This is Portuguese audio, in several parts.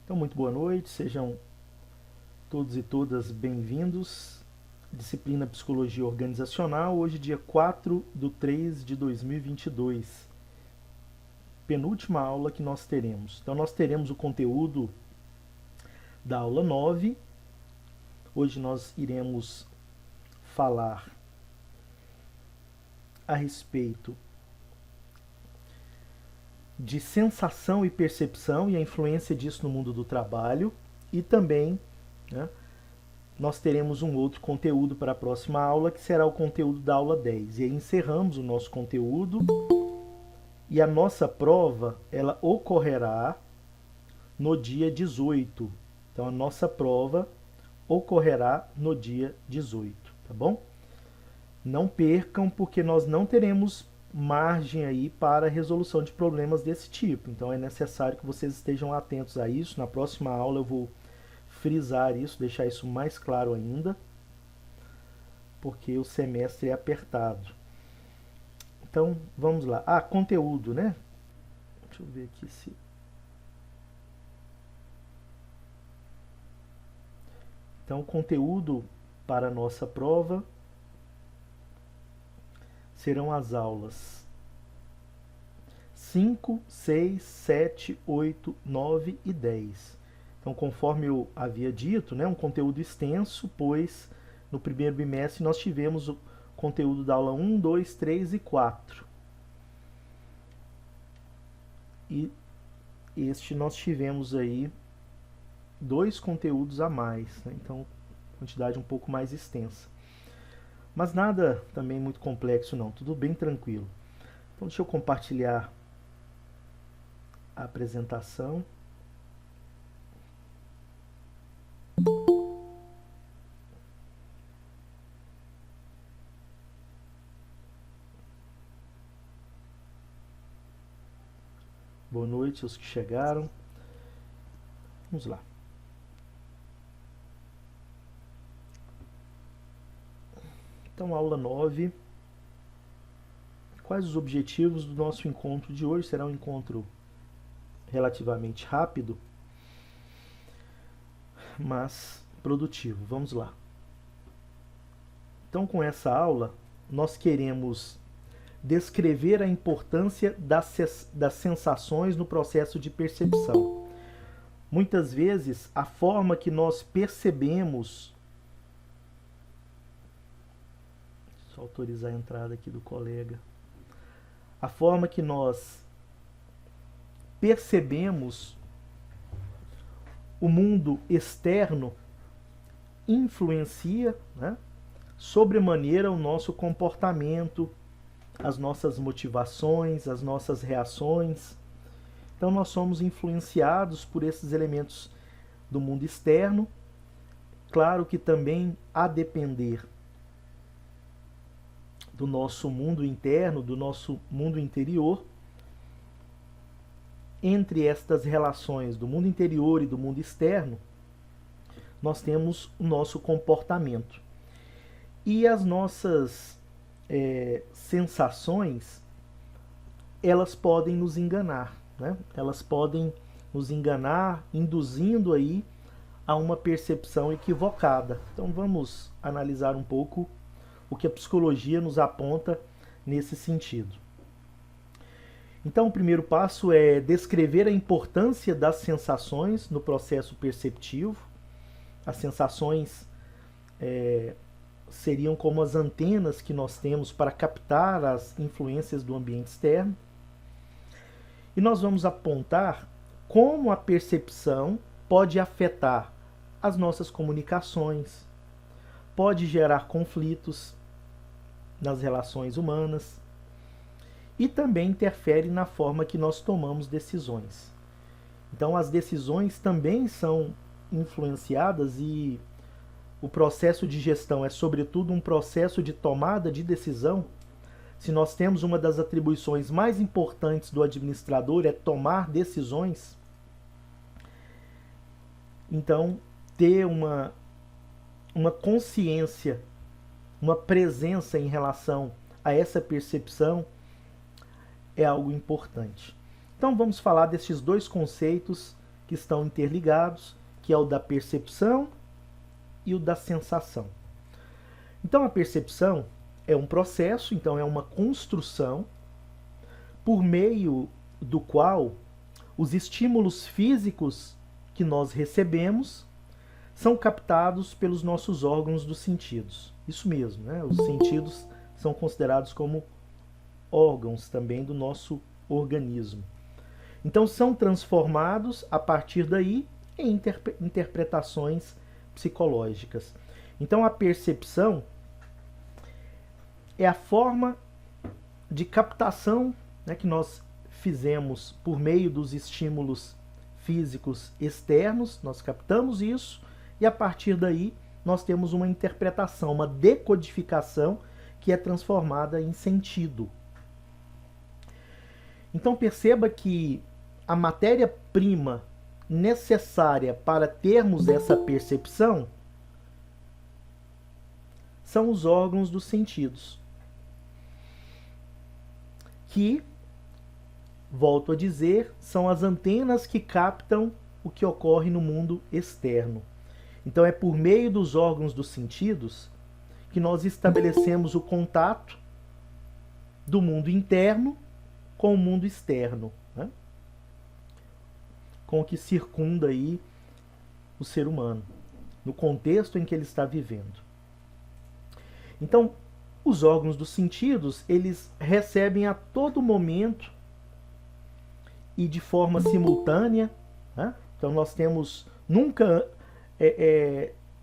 Então, muito boa noite, sejam todos e todas bem-vindos. Disciplina Psicologia Organizacional, hoje dia 4/3/2022. Penúltima aula que nós teremos. Então, nós teremos o conteúdo da aula 9. Hoje nós iremos falar a respeito de sensação e percepção e a influência disso no mundo do trabalho. E também, né, nós teremos um outro conteúdo para a próxima aula, que será o conteúdo da aula 10. E aí encerramos o nosso conteúdo e a nossa prova, ela ocorrerá no dia 18. Então, a nossa prova ocorrerá no dia 18, tá bom? Não percam, porque nós não teremos margem aí para resolução de problemas desse tipo. Então, é necessário que vocês estejam atentos a isso. Na próxima aula eu vou frisar isso, deixar isso mais claro ainda, porque o semestre é apertado. Então, vamos lá. Conteúdo, né? Deixa eu ver aqui se... Então, o conteúdo para a nossa prova serão as aulas 5, 6, 7, 8, 9 e 10. Então, conforme eu havia dito, né, um conteúdo extenso, pois no primeiro bimestre nós tivemos o conteúdo da aula 1, 2, 3 e 4. E este nós tivemos aí 2 conteúdos a mais, né? Então, quantidade um pouco mais extensa. Mas nada também muito complexo não, tudo bem tranquilo. Então deixa eu compartilhar a apresentação. Boa noite aos que chegaram. Vamos lá. Então, aula 9. Quais os objetivos do nosso encontro de hoje? Será um encontro relativamente rápido, mas produtivo. Vamos lá. Então, com essa aula, nós queremos descrever a importância das sensações no processo de percepção. Muitas vezes, a forma que nós percebemos... Só autorizar a entrada aqui do colega. A forma que nós percebemos o mundo externo influencia, né, sobremaneira o nosso comportamento, as nossas motivações, as nossas reações. Então, nós somos influenciados por esses elementos do mundo externo. Claro que também, a depender do nosso mundo interno, do nosso mundo interior, entre estas relações do mundo interior e do mundo externo, nós temos o nosso comportamento. E as nossas sensações, elas podem nos enganar, né? Elas podem nos enganar, induzindo aí a uma percepção equivocada. Então vamos analisar um pouco o que a psicologia nos aponta nesse sentido. Então, o primeiro passo é descrever a importância das sensações no processo perceptivo. As sensações seriam como as antenas que nós temos para captar as influências do ambiente externo. E nós vamos apontar como a percepção pode afetar as nossas comunicações, pode gerar conflitos nas relações humanas e também interfere na forma que nós tomamos decisões. Então, as decisões também são influenciadas e o processo de gestão é, sobretudo, um processo de tomada de decisão. Se nós temos uma das atribuições mais importantes do administrador é tomar decisões, então, ter uma consciência, uma presença em relação a essa percepção é algo importante. Então vamos falar desses 2 conceitos que estão interligados, que é o da percepção e o da sensação. Então a percepção é um processo, então é uma construção por meio do qual os estímulos físicos que nós recebemos são captados pelos nossos órgãos dos sentidos. Isso mesmo, né? Os sentidos são considerados como órgãos também do nosso organismo. Então são transformados a partir daí em interpretações psicológicas. Então a percepção é a forma de captação, né, que nós fizemos por meio dos estímulos físicos externos, nós captamos isso e a partir daí nós temos uma interpretação, uma decodificação que é transformada em sentido. Então perceba que a matéria-prima necessária para termos essa percepção são os órgãos dos sentidos, que, volto a dizer, são as antenas que captam o que ocorre no mundo externo. Então é por meio dos órgãos dos sentidos que nós estabelecemos o contato do mundo interno com o mundo externo, né? Com o que circunda aí o ser humano, no contexto em que ele está vivendo. Então, os órgãos dos sentidos, eles recebem a todo momento e de forma simultânea, né? Então nós temos, nunca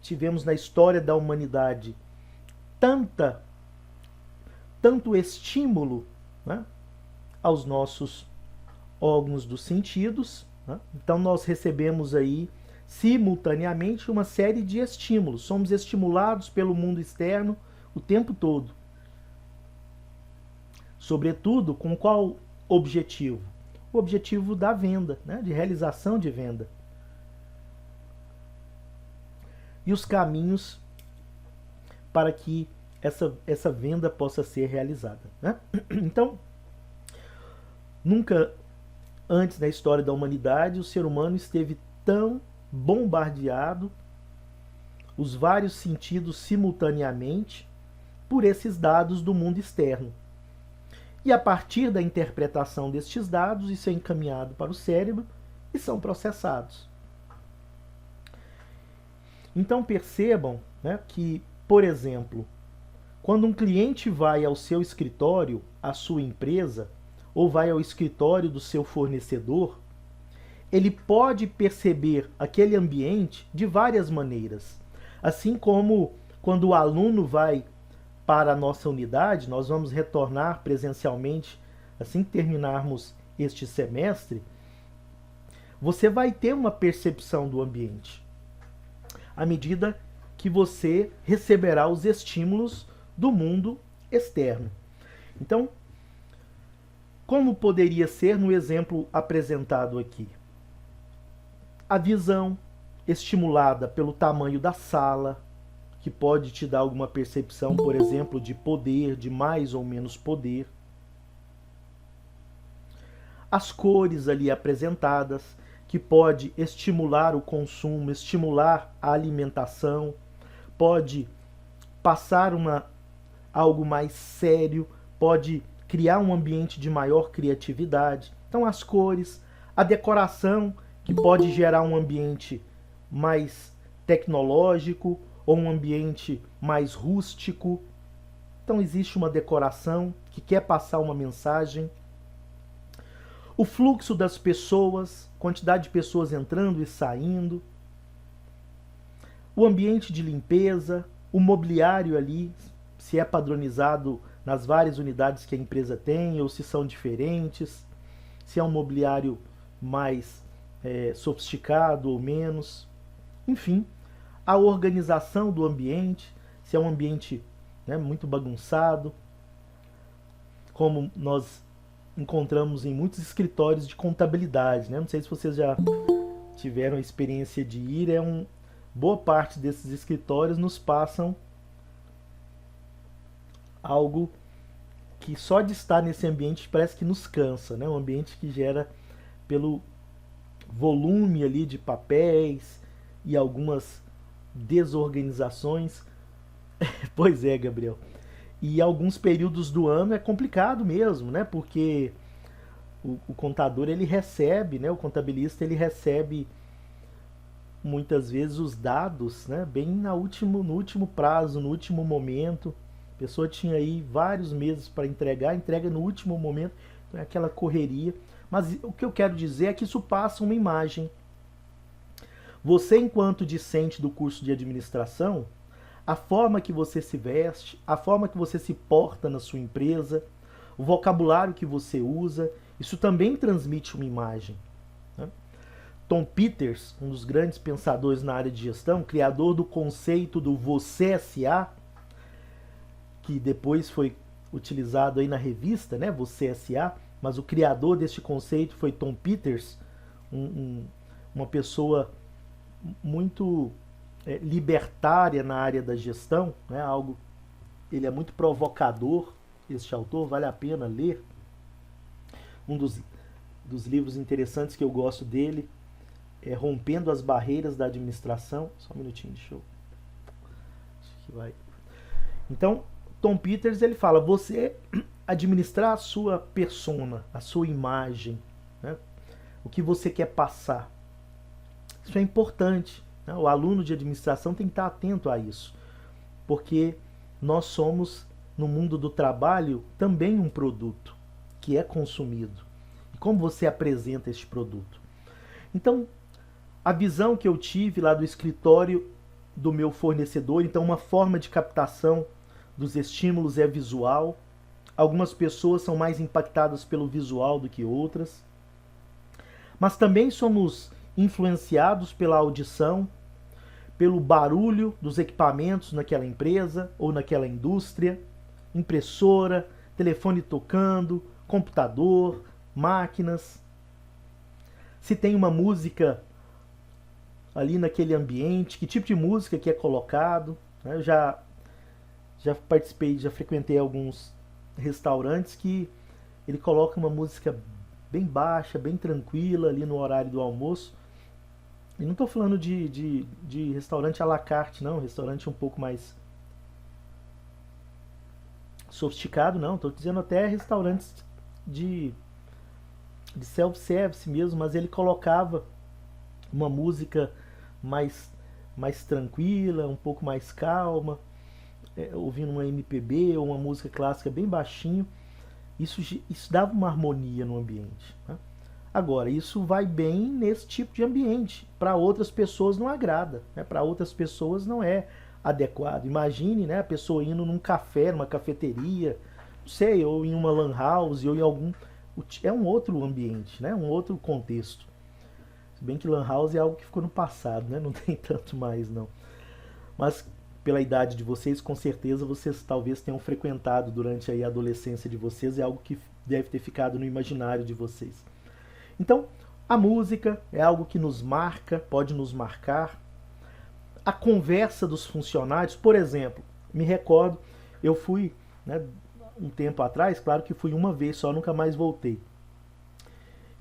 tivemos na história da humanidade tanto estímulo, né, aos nossos órgãos dos sentidos, né? Então nós recebemos aí simultaneamente uma série de estímulos, somos estimulados pelo mundo externo o tempo todo. Sobretudo, com qual objetivo? O objetivo da venda, né? De realização de venda. E os caminhos para que essa venda possa ser realizada, né? Então, nunca antes na história da humanidade o ser humano esteve tão bombardeado, os vários sentidos simultaneamente, por esses dados do mundo externo. E a partir da interpretação destes dados, isso é encaminhado para o cérebro e são processados. Então percebam, né, que, por exemplo, quando um cliente vai ao seu escritório, à sua empresa, ou vai ao escritório do seu fornecedor, ele pode perceber aquele ambiente de várias maneiras. Assim como quando o aluno vai para a nossa unidade, nós vamos retornar presencialmente assim que terminarmos este semestre, você vai ter uma percepção do ambiente à medida que você receberá os estímulos do mundo externo. Então, como poderia ser no exemplo apresentado aqui? A visão estimulada pelo tamanho da sala, que pode te dar alguma percepção, por exemplo, de poder, de mais ou menos poder. As cores ali apresentadas, que pode estimular o consumo, estimular a alimentação, pode passar algo mais sério, pode criar um ambiente de maior criatividade. Então as cores, a decoração, que pode gerar um ambiente mais tecnológico ou um ambiente mais rústico. Então existe uma decoração que quer passar uma mensagem. O fluxo das pessoas, quantidade de pessoas entrando e saindo. O ambiente de limpeza, o mobiliário ali, se é padronizado nas várias unidades que a empresa tem ou se são diferentes, se é um mobiliário mais sofisticado ou menos. Enfim, a organização do ambiente, se é um ambiente, né, muito bagunçado, como nós encontramos em muitos escritórios de contabilidade, né? Não sei se vocês já tiveram a experiência de ir, boa parte desses escritórios nos passam algo que só de estar nesse ambiente parece que nos cansa, né? Um ambiente que gera volume ali de papéis e algumas desorganizações. Pois é, Gabriel. E alguns períodos do ano é complicado mesmo, né? Porque o contador ele recebe, né? O contabilista ele recebe muitas vezes os dados, né? Bem no último prazo, no último momento. A pessoa tinha aí vários meses para entregar, entrega no último momento, então é aquela correria. Mas o que eu quero dizer é que isso passa uma imagem. Você, enquanto discente do curso de administração, a forma que você se veste, a forma que você se porta na sua empresa, o vocabulário que você usa, isso também transmite uma imagem, né? Tom Peters, um dos grandes pensadores na área de gestão, criador do conceito do Você S.A., que depois foi utilizado aí na revista, né, Você S.A., mas o criador deste conceito foi Tom Peters, uma pessoa muito libertária na área da gestão, né, ele é muito provocador, este autor, vale a pena ler. Um dos livros interessantes que eu gosto dele é Rompendo as Barreiras da Administração. Só um minutinho, deixa eu... Acho que vai... Então, Tom Peters ele fala, você administrar a sua persona, a sua imagem, né? O que você quer passar. Isso é importante, né? O aluno de administração tem que estar atento a isso, porque nós somos, no mundo do trabalho, também um produto que é consumido. E como você apresenta este produto? Então, a visão que eu tive lá do escritório do meu fornecedor, então uma forma de captação dos estímulos é visual. Algumas pessoas são mais impactadas pelo visual do que outras. Mas também somos influenciados pela audição, pelo barulho dos equipamentos naquela empresa ou naquela indústria, impressora, telefone tocando, computador, máquinas. Se tem uma música ali naquele ambiente, que tipo de música que é colocado. Eu já participei, já frequentei alguns restaurantes que ele coloca uma música bem baixa, bem tranquila ali no horário do almoço. E não estou falando de restaurante à la carte, não, restaurante um pouco mais sofisticado, não. Estou dizendo até restaurantes de self-service mesmo, mas ele colocava uma música mais tranquila, um pouco mais calma, ouvindo uma MPB ou uma música clássica bem baixinho. Isso dava uma harmonia no ambiente, né? Agora, isso vai bem nesse tipo de ambiente. Para outras pessoas não agrada, né? Para outras pessoas não é adequado. Imagine, né, a pessoa indo num café, numa cafeteria, não sei, ou em uma lan house, ou em algum... É um outro ambiente, né? Um outro contexto. Se bem que lan house é algo que ficou no passado, né? Não tem tanto mais, não. Mas pela idade de vocês, com certeza vocês talvez tenham frequentado durante aí a adolescência de vocês, é algo que deve ter ficado no imaginário de vocês. Então, a música é algo que nos marca, pode nos marcar. A conversa dos funcionários, por exemplo, me recordo, eu fui, né, um tempo atrás, claro que fui uma vez só, nunca mais voltei.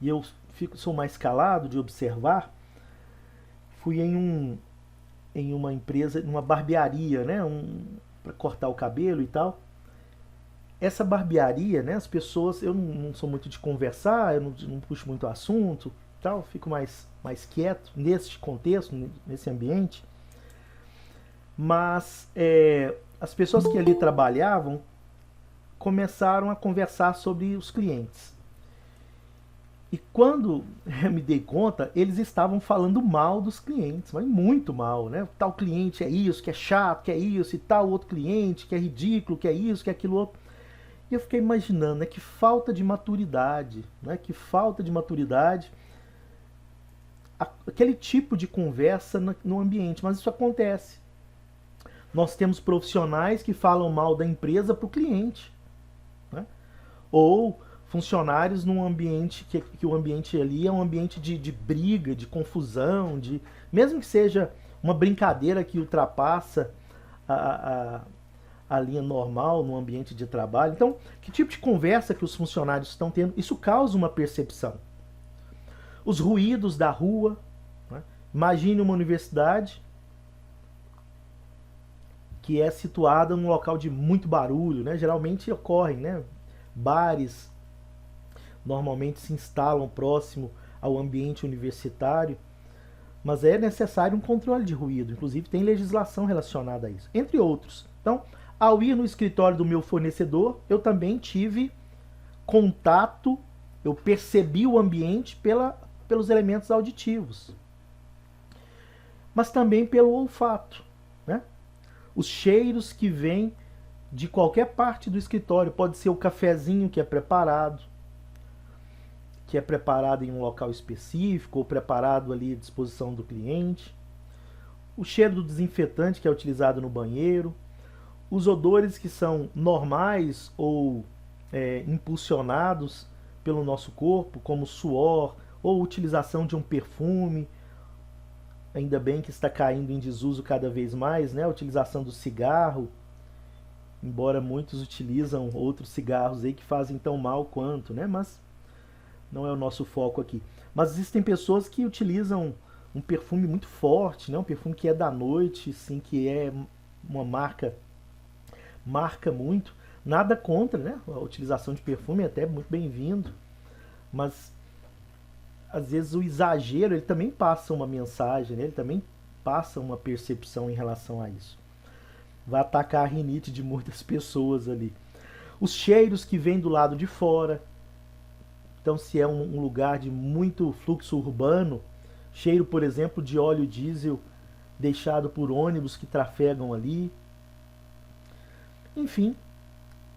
E eu sou mais calado de observar. Fui em uma empresa, numa barbearia, né, para cortar o cabelo e tal. Essa barbearia, né, as pessoas, eu não sou muito de conversar, eu não puxo muito assunto, tal, fico mais quieto nesse contexto, nesse ambiente. Mas as pessoas que ali trabalhavam começaram a conversar sobre os clientes. E quando eu me dei conta, eles estavam falando mal dos clientes, mas muito mal, né? Tal cliente é isso, que é chato, que é isso, e tal outro cliente, que é ridículo, que é isso, que é aquilo outro. E eu fiquei imaginando, né, que falta de maturidade, né? Que falta de maturidade, aquele tipo de conversa no ambiente, mas isso acontece. Nós temos profissionais que falam mal da empresa para o cliente, né? Ou funcionários num ambiente que o ambiente ali é um ambiente de briga, de confusão, mesmo que seja uma brincadeira que ultrapassa a linha normal no ambiente de trabalho. Então, que tipo de conversa que os funcionários estão tendo? Isso causa uma percepção. Os ruídos da rua, né? Imagine uma universidade que é situada num local de muito barulho, né? Geralmente ocorrem, né? Bares normalmente se instalam próximo ao ambiente universitário, mas é necessário um controle de ruído, inclusive tem legislação relacionada a isso, entre outros. Então, ao ir no escritório do meu fornecedor, eu também tive contato, eu percebi o ambiente pelos elementos auditivos, mas também pelo olfato, né? Os cheiros que vêm de qualquer parte do escritório, pode ser o cafezinho que é preparado em um local específico ou preparado ali à disposição do cliente, o cheiro do desinfetante que é utilizado no banheiro, os odores que são normais ou impulsionados pelo nosso corpo, como suor ou utilização de um perfume. Ainda bem que está caindo em desuso cada vez mais, né? A utilização do cigarro, embora muitos utilizam outros cigarros aí que fazem tão mal quanto, né? Mas não é o nosso foco aqui. Mas existem pessoas que utilizam um perfume muito forte, né? Um perfume que é da noite, sim, que é uma marca muito. Nada contra, né? A utilização de perfume é até muito bem-vindo, mas às vezes o exagero ele também passa uma mensagem, né? Ele também passa uma percepção em relação a isso. Vai atacar a rinite de muitas pessoas ali. Os cheiros que vêm do lado de fora. Então, se é um lugar de muito fluxo urbano, cheiro, por exemplo, de óleo diesel deixado por ônibus que trafegam ali. Enfim,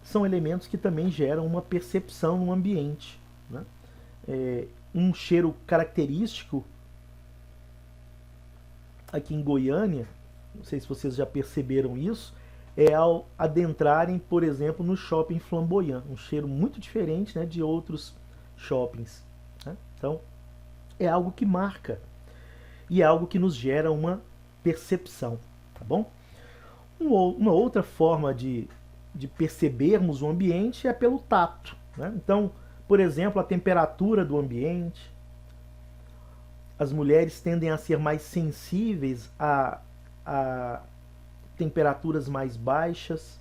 são elementos que também geram uma percepção no ambiente, né? Um cheiro característico aqui em Goiânia, não sei se vocês já perceberam isso, é ao adentrarem, por exemplo, no shopping Flamboyant, um cheiro muito diferente, né, de outros shoppings, né? Então, é algo que marca e é algo que nos gera uma percepção, tá bom? Uma outra forma de percebermos o ambiente é pelo tato, né? Então, por exemplo, a temperatura do ambiente. As mulheres tendem a ser mais sensíveis a temperaturas mais baixas,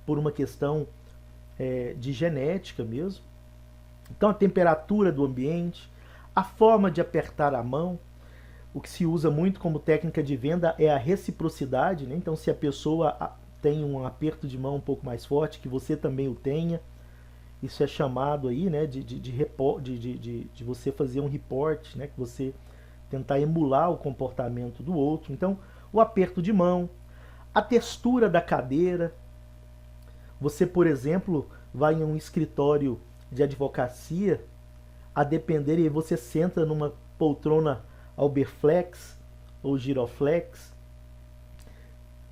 por uma questão de genética mesmo. Então, a temperatura do ambiente, a forma de apertar a mão. O que se usa muito como técnica de venda é a reciprocidade, né? Então, se a pessoa tem um aperto de mão um pouco mais forte, que você também o tenha. Isso é chamado aí, né, de você fazer um report, né, que você tentar emular o comportamento do outro. Então, o aperto de mão, a textura da cadeira. Você, por exemplo, vai em um escritório de advocacia, a depender, e você senta numa poltrona Alberflex ou Giroflex,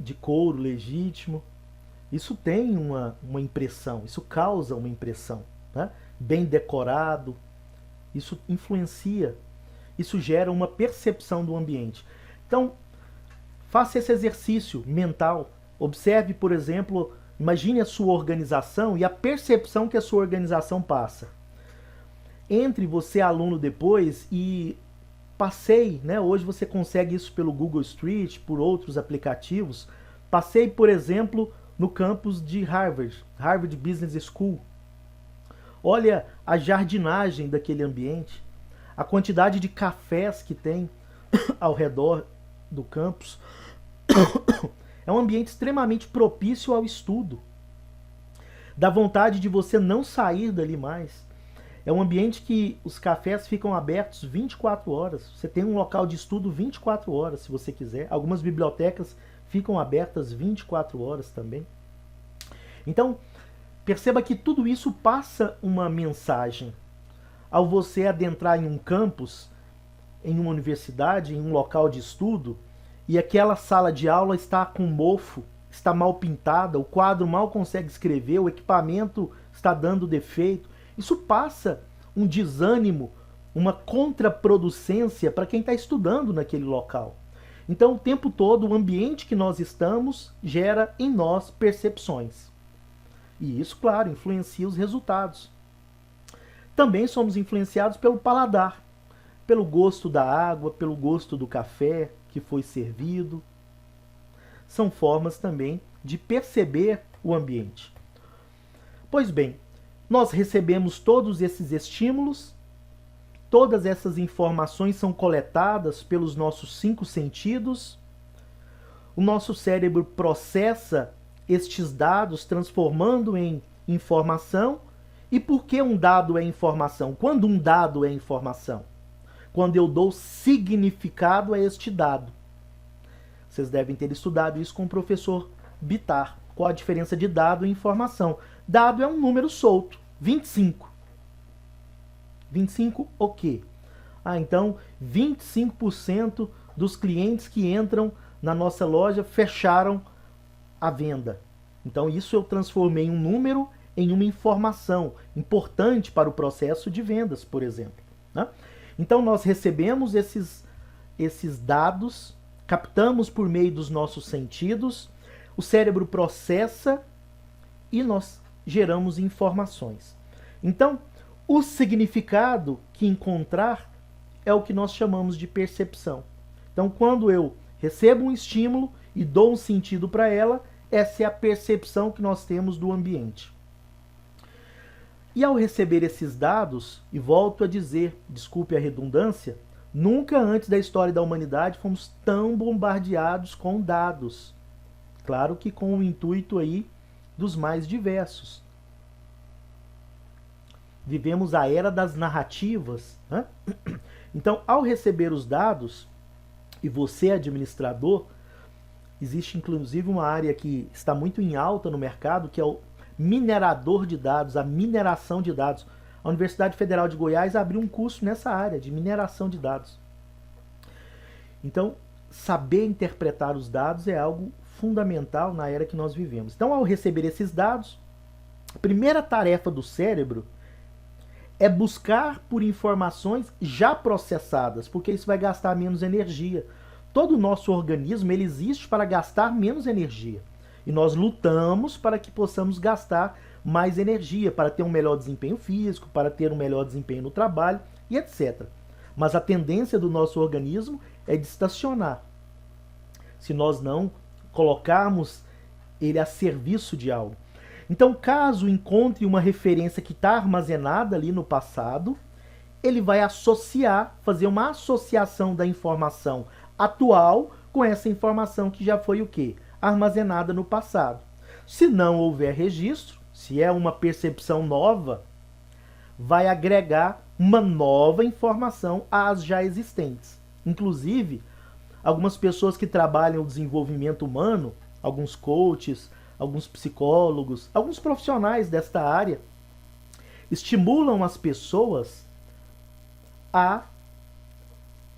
de couro legítimo. Isso tem uma impressão, isso causa uma impressão, né? Bem decorado, isso influencia, isso gera uma percepção do ambiente. Então, faça esse exercício mental. Observe, por exemplo, imagine a sua organização e a percepção que a sua organização passa. Entre você, aluno, depois e passeie, né? Hoje você consegue isso pelo Google Street, por outros aplicativos. Passeie, por exemplo, no campus de Harvard Business School. Olha a jardinagem daquele ambiente, a quantidade de cafés que tem ao redor do campus. É um ambiente extremamente propício ao estudo. Dá vontade de você não sair dali mais. É um ambiente que os cafés ficam abertos 24 horas. Você tem um local de estudo 24 horas, se você quiser. Algumas bibliotecas ficam abertas 24 horas também. Então, perceba que tudo isso passa uma mensagem. Ao você adentrar em um campus, em uma universidade, em um local de estudo, e aquela sala de aula está com mofo, está mal pintada, o quadro mal consegue escrever, o equipamento está dando defeito, isso passa um desânimo, uma contraproducência para quem está estudando naquele local. Então, o tempo todo, o ambiente que nós estamos gera em nós percepções. E isso, claro, influencia os resultados. Também somos influenciados pelo paladar. pelo gosto da água, pelo gosto do café que foi servido. São formas também de perceber o ambiente. Pois bem, nós recebemos todos esses estímulos, todas essas informações são coletadas pelos nossos 5 sentidos. O nosso cérebro processa estes dados, transformando em informação. E por que um dado é informação? Quando um dado é informação? Quando eu dou significado a este dado. Vocês devem ter estudado isso com o professor Bittar. Qual a diferença de dado e informação? Dado é um número solto, 25. 25 o quê? Então 25% dos clientes que entram na nossa loja fecharam a venda. Então isso eu transformei um número em uma informação importante para o processo de vendas, por exemplo. Né? Então nós recebemos esses dados, captamos por meio dos nossos sentidos, o cérebro processa e nós geramos informações. Então, o significado que encontrar é o que nós chamamos de percepção. Então, quando eu recebo um estímulo e dou um sentido para ela, essa é a percepção que nós temos do ambiente. E ao receber esses dados, e volto a dizer, desculpe a redundância, nunca antes da história da humanidade fomos tão bombardeados com dados. Claro que com o intuito aí dos mais diversos. Vivemos a era das narrativas, né? Então, ao receber os dados, e você administrador, existe inclusive uma área que está muito em alta no mercado, que é o minerador de dados, a mineração de dados. A Universidade Federal de Goiás abriu um curso nessa área de mineração de dados. Então, saber interpretar os dados é algo fundamental na era que nós vivemos. Então, ao receber esses dados, a primeira tarefa do cérebro é buscar por informações já processadas, porque isso vai gastar menos energia. Todo o nosso organismo ele existe para gastar menos energia. E nós lutamos para que possamos gastar mais energia, para ter um melhor desempenho físico, para ter um melhor desempenho no trabalho e etc. Mas a tendência do nosso organismo é de estacionar. Se nós não colocarmos ele a serviço de algo. Então, caso encontre uma referência que está armazenada ali no passado, ele vai associar, fazer uma associação da informação atual com essa informação que já foi o quê? Armazenada no passado. Se não houver registro, se é uma percepção nova, vai agregar uma nova informação às já existentes. Inclusive, algumas pessoas que trabalham o desenvolvimento humano, alguns coaches, alguns psicólogos, alguns profissionais desta área, estimulam as pessoas a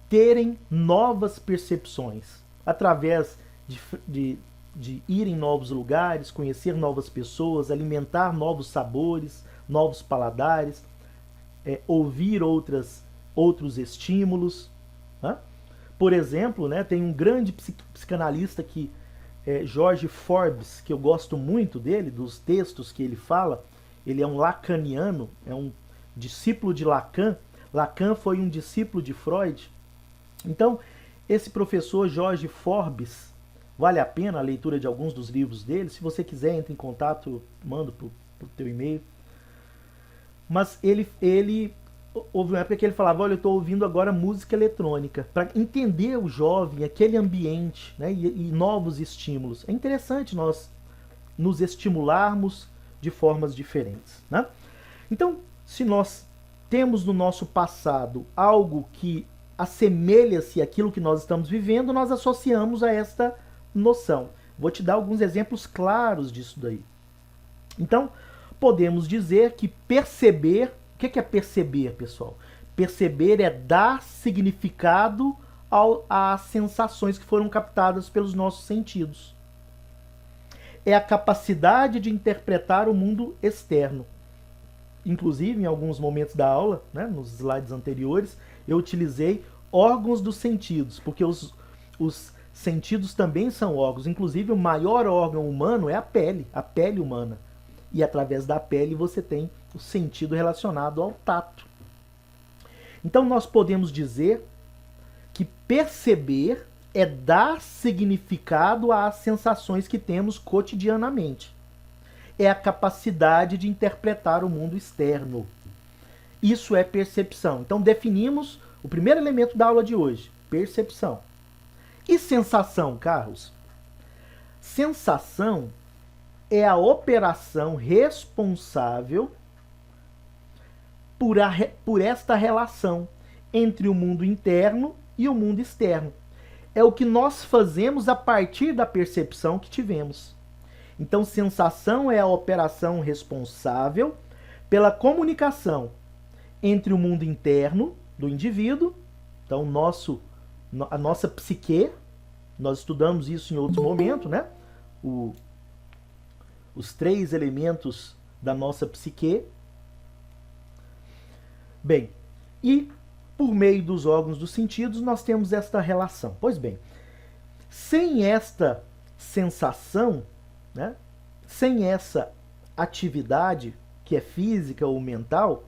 terem novas percepções, através de ir em novos lugares, conhecer novas pessoas, alimentar novos sabores, novos paladares, ouvir outros estímulos. Né? Por exemplo, né, tem um grande psicanalista que George Forbes, que eu gosto muito dele, dos textos que ele fala. Ele é um lacaniano, é um discípulo de Lacan. Lacan foi um discípulo de Freud. Então, esse professor George Forbes, vale a pena a leitura de alguns dos livros dele. Se você quiser, entre em contato, manda pro teu e-mail. Mas houve uma época que ele falava, olha, eu estou ouvindo agora música eletrônica, para entender o jovem, aquele ambiente, né, e novos estímulos. É interessante nós nos estimularmos de formas diferentes. Né? Então, se nós temos no nosso passado algo que assemelha-se àquilo que nós estamos vivendo, nós associamos a esta noção. Vou te dar alguns exemplos claros disso daí. Então, podemos dizer que perceber... O que é perceber, pessoal? Perceber é dar significado às sensações que foram captadas pelos nossos sentidos. É a capacidade de interpretar o mundo externo. Inclusive, em alguns momentos da aula, né, nos slides anteriores, eu utilizei órgãos dos sentidos, porque os sentidos também são órgãos. Inclusive, o maior órgão humano é a pele humana. E através da pele você tem o sentido relacionado ao tato. Então nós podemos dizer que perceber é dar significado às sensações que temos cotidianamente. É a capacidade de interpretar o mundo externo. Isso é percepção. Então definimos o primeiro elemento da aula de hoje, percepção. E sensação, Carlos? Sensação é a operação responsável por esta relação entre o mundo interno e o mundo externo. É o que nós fazemos a partir da percepção que tivemos. Então, sensação é a operação responsável pela comunicação entre o mundo interno do indivíduo, então a nossa psique, nós estudamos isso em outros momentos, né? Os 3 elementos da nossa psique. Bem, e por meio dos órgãos dos sentidos nós temos esta relação. Pois bem, sem esta sensação, né? Sem essa atividade que é física ou mental,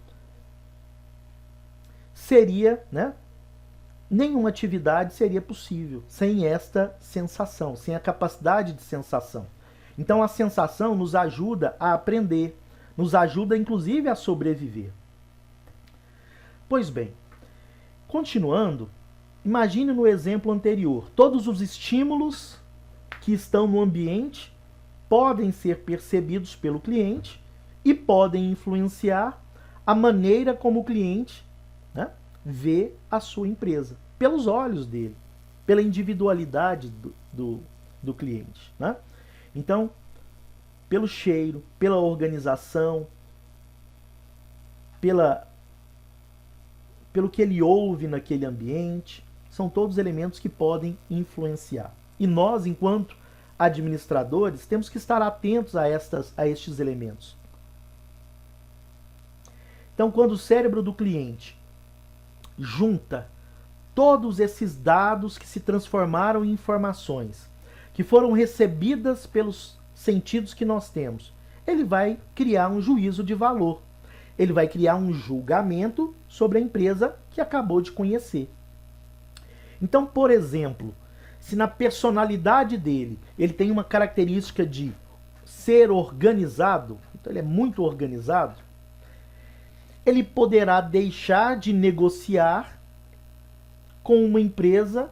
seria, né? Nenhuma atividade seria possível sem esta sensação, sem a capacidade de sensação. Então a sensação nos ajuda a aprender, nos ajuda inclusive a sobreviver. Pois bem, continuando, imagine no exemplo anterior, todos os estímulos que estão no ambiente podem ser percebidos pelo cliente e podem influenciar a maneira como o cliente, né, vê a sua empresa, pelos olhos dele, pela individualidade do cliente, né? Então, pelo cheiro, pela organização, pelo que ele ouve naquele ambiente, são todos elementos que podem influenciar. E nós, enquanto administradores, temos que estar atentos a estes elementos. Então, quando o cérebro do cliente junta todos esses dados que se transformaram em informações, que foram recebidas pelos sentidos que nós temos, ele vai criar um juízo de valor. Ele vai criar um julgamento sobre a empresa que acabou de conhecer. Então, por exemplo, se na personalidade dele ele tem uma característica de ser organizado, então ele é muito organizado, ele poderá deixar de negociar com uma empresa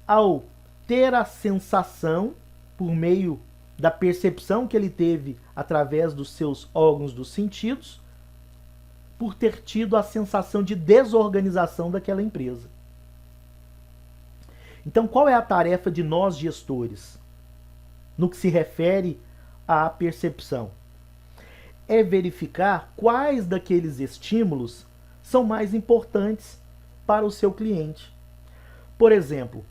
ao ter a sensação, por meio da percepção que ele teve através dos seus órgãos dos sentidos, por ter tido a sensação de desorganização daquela empresa. Então, qual é a tarefa de nós gestores no que se refere à percepção? É verificar quais daqueles estímulos são mais importantes para o seu cliente. Por exemplo,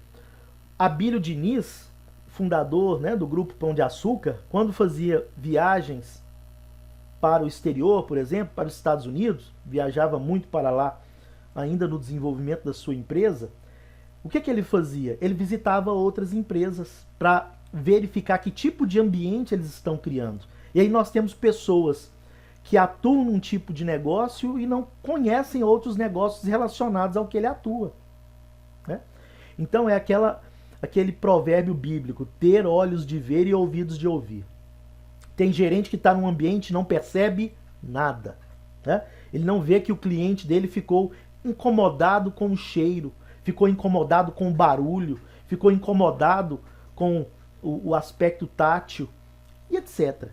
Abílio Diniz, fundador, né, do Grupo Pão de Açúcar, quando fazia viagens para o exterior, por exemplo, para os Estados Unidos, viajava muito para lá, ainda no desenvolvimento da sua empresa, o que ele fazia? Ele visitava outras empresas para verificar que tipo de ambiente eles estão criando. E aí nós temos pessoas que atuam num tipo de negócio e não conhecem outros negócios relacionados ao que ele atua, né? Então é aquele provérbio bíblico, ter olhos de ver e ouvidos de ouvir. Tem gerente que está num ambiente e não percebe nada, né? Ele não vê que o cliente dele ficou incomodado com o cheiro, ficou incomodado com o barulho, ficou incomodado com o aspecto tátil e etc.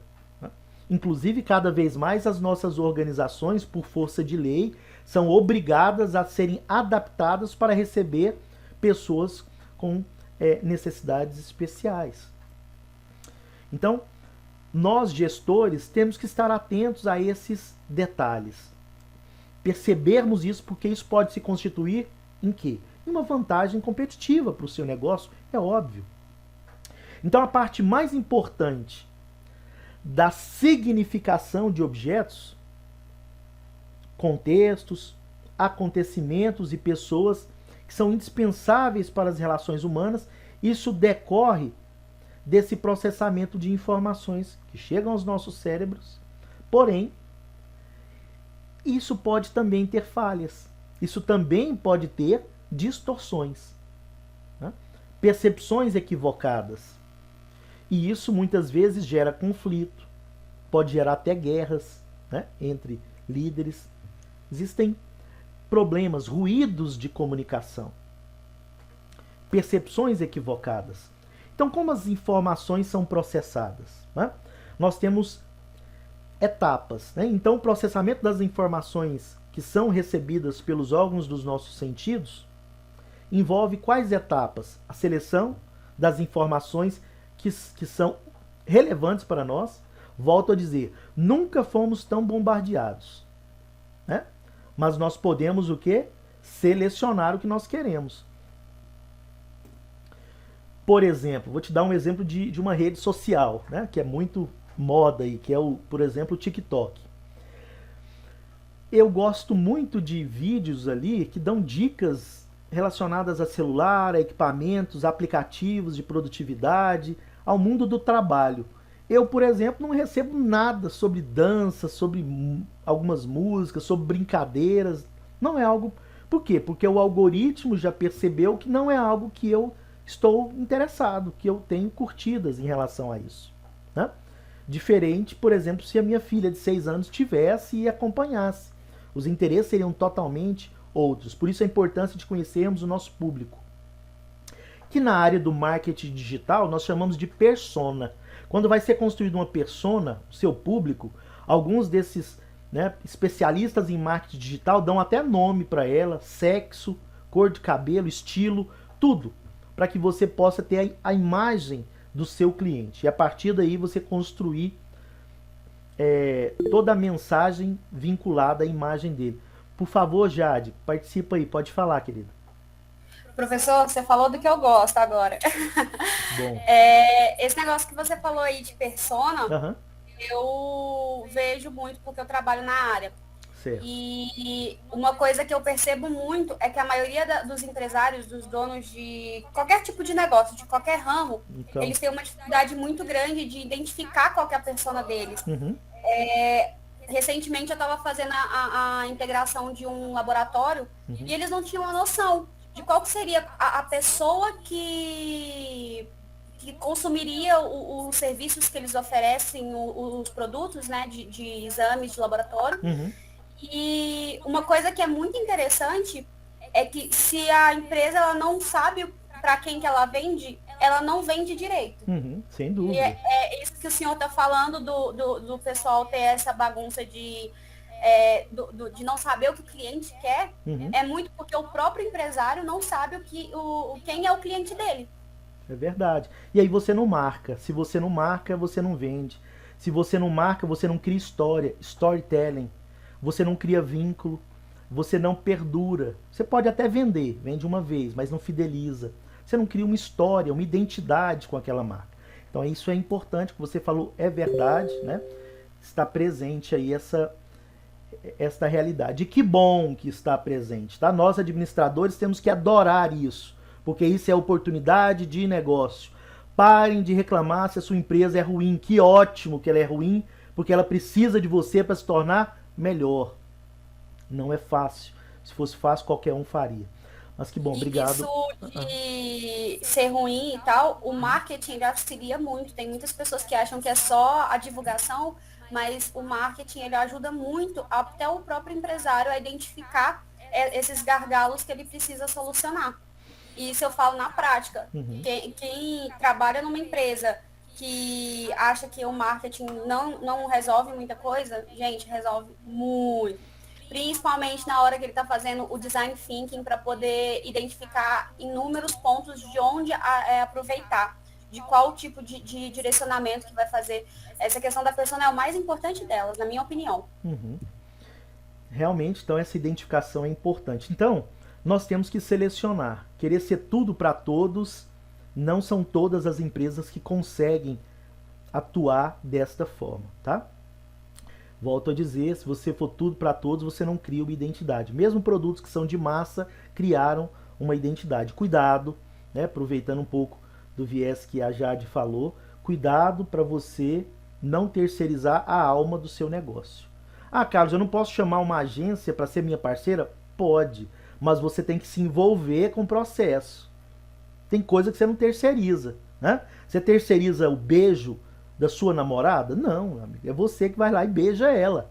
Inclusive, cada vez mais as nossas organizações, por força de lei, são obrigadas a serem adaptadas para receber pessoas com necessidades especiais. Então, nós gestores temos que estar atentos a esses detalhes. Percebermos isso, porque isso pode se constituir em quê? Em uma vantagem competitiva para o seu negócio, é óbvio. Então, a parte mais importante da significação de objetos, contextos, acontecimentos e pessoas que são indispensáveis para as relações humanas, isso decorre desse processamento de informações que chegam aos nossos cérebros. Porém, isso pode também ter falhas. isso também pode ter distorções, né? Percepções equivocadas. E isso muitas vezes gera conflito, pode gerar até guerras, né, entre líderes. Existem problemas, ruídos de comunicação, percepções equivocadas. Então, como as informações são processadas, né? Nós temos etapas, né? Então, o processamento das informações que são recebidas pelos órgãos dos nossos sentidos envolve quais etapas? A seleção das informações que são relevantes para nós. Volto a dizer, nunca fomos tão bombardeados, né? Mas nós podemos o quê? Selecionar o que nós queremos. Por exemplo, vou te dar um exemplo de uma rede social, né, que é muito moda aí, que é, por exemplo, o TikTok. Eu gosto muito de vídeos ali que dão dicas relacionadas a celular, a equipamentos, aplicativos de produtividade, ao mundo do trabalho. Eu, por exemplo, não recebo nada sobre dança, sobre algumas músicas, sobre brincadeiras. Não é algo... Por quê? Porque o algoritmo já percebeu que não é algo que eu estou interessado, que eu tenho curtidas em relação a isso, né? Diferente, por exemplo, se a minha filha de 6 anos tivesse e acompanhasse. Os interesses seriam totalmente outros. Por isso a importância de conhecermos o nosso público. Que na área do marketing digital nós chamamos de persona. Quando vai ser construída uma persona, seu público, alguns desses, né, especialistas em marketing digital dão até nome para ela, sexo, cor de cabelo, estilo, tudo, para que você possa ter a imagem do seu cliente. E a partir daí você construir toda a mensagem vinculada à imagem dele. Por favor, Jade, participa aí, pode falar, querida. Professor, você falou do que eu gosto agora. Bom. Esse negócio que você falou aí de persona, Uhum. eu vejo muito porque eu trabalho na área. Certo. E uma coisa que eu percebo muito é que a maioria dos empresários, dos donos de qualquer tipo de negócio, de qualquer ramo, Então. eles têm uma dificuldade muito grande de identificar qual que é a persona deles. Uhum. Recentemente eu estava fazendo a integração de um laboratório e eles não tinham a noção de qual que seria a pessoa que consumiria os serviços que eles oferecem, os produtos, né, de exames de laboratório. Uhum. E uma coisa que é muito interessante é que se a empresa ela não sabe para quem que ela não vende direito. Uhum. Sem dúvida. E é isso que o senhor está falando do pessoal ter essa bagunça de não saber o que o cliente quer. Uhum. É muito porque o próprio empresário não sabe quem é o cliente dele. É verdade. E aí você não marca. Se você não marca, você não vende. Se você não marca, você não cria história, storytelling. Você não cria vínculo, você não perdura. Você pode até vender, vende uma vez, mas não fideliza. Você não cria uma história, uma identidade com aquela marca. Então isso é importante, o que você falou é verdade, né? Está presente aí esta realidade. E que bom que está presente, tá? Nós administradores temos que adorar isso, porque isso é oportunidade de negócio. Parem de reclamar se a sua empresa é ruim. Que ótimo que ela é ruim, porque ela precisa de você para se tornar melhor. Não é fácil. Se fosse fácil, qualquer um faria. Mas que bom, obrigado. Isso de ser ruim e tal, o marketing auxilia muito. Tem muitas pessoas que acham que é só a divulgação, mas o marketing ele ajuda muito até o próprio empresário a identificar esses gargalos que ele precisa solucionar. E isso eu falo na prática. Uhum. Quem trabalha numa empresa que acha que o marketing não resolve muita coisa, gente, resolve muito. Principalmente na hora que ele está fazendo o design thinking para poder identificar inúmeros pontos de onde aproveitar, de qual tipo de direcionamento que vai fazer. Essa questão da persona é o mais importante delas, na minha opinião. Uhum. Realmente, então, essa identificação é importante. Então, nós temos que selecionar. Querer ser tudo para todos, não são todas as empresas que conseguem atuar desta forma, tá? Volto a dizer, se você for tudo para todos, você não cria uma identidade. Mesmo produtos que são de massa criaram uma identidade. Cuidado, né? Aproveitando um pouco do viés que a Jade falou, cuidado para você não terceirizar a alma do seu negócio. Ah, Carlos, eu não posso chamar uma agência para ser minha parceira? Pode, mas você tem que se envolver com o processo. Tem coisa que você não terceiriza, né? Você terceiriza o beijo da sua namorada? Não, amigo, é você que vai lá e beija ela.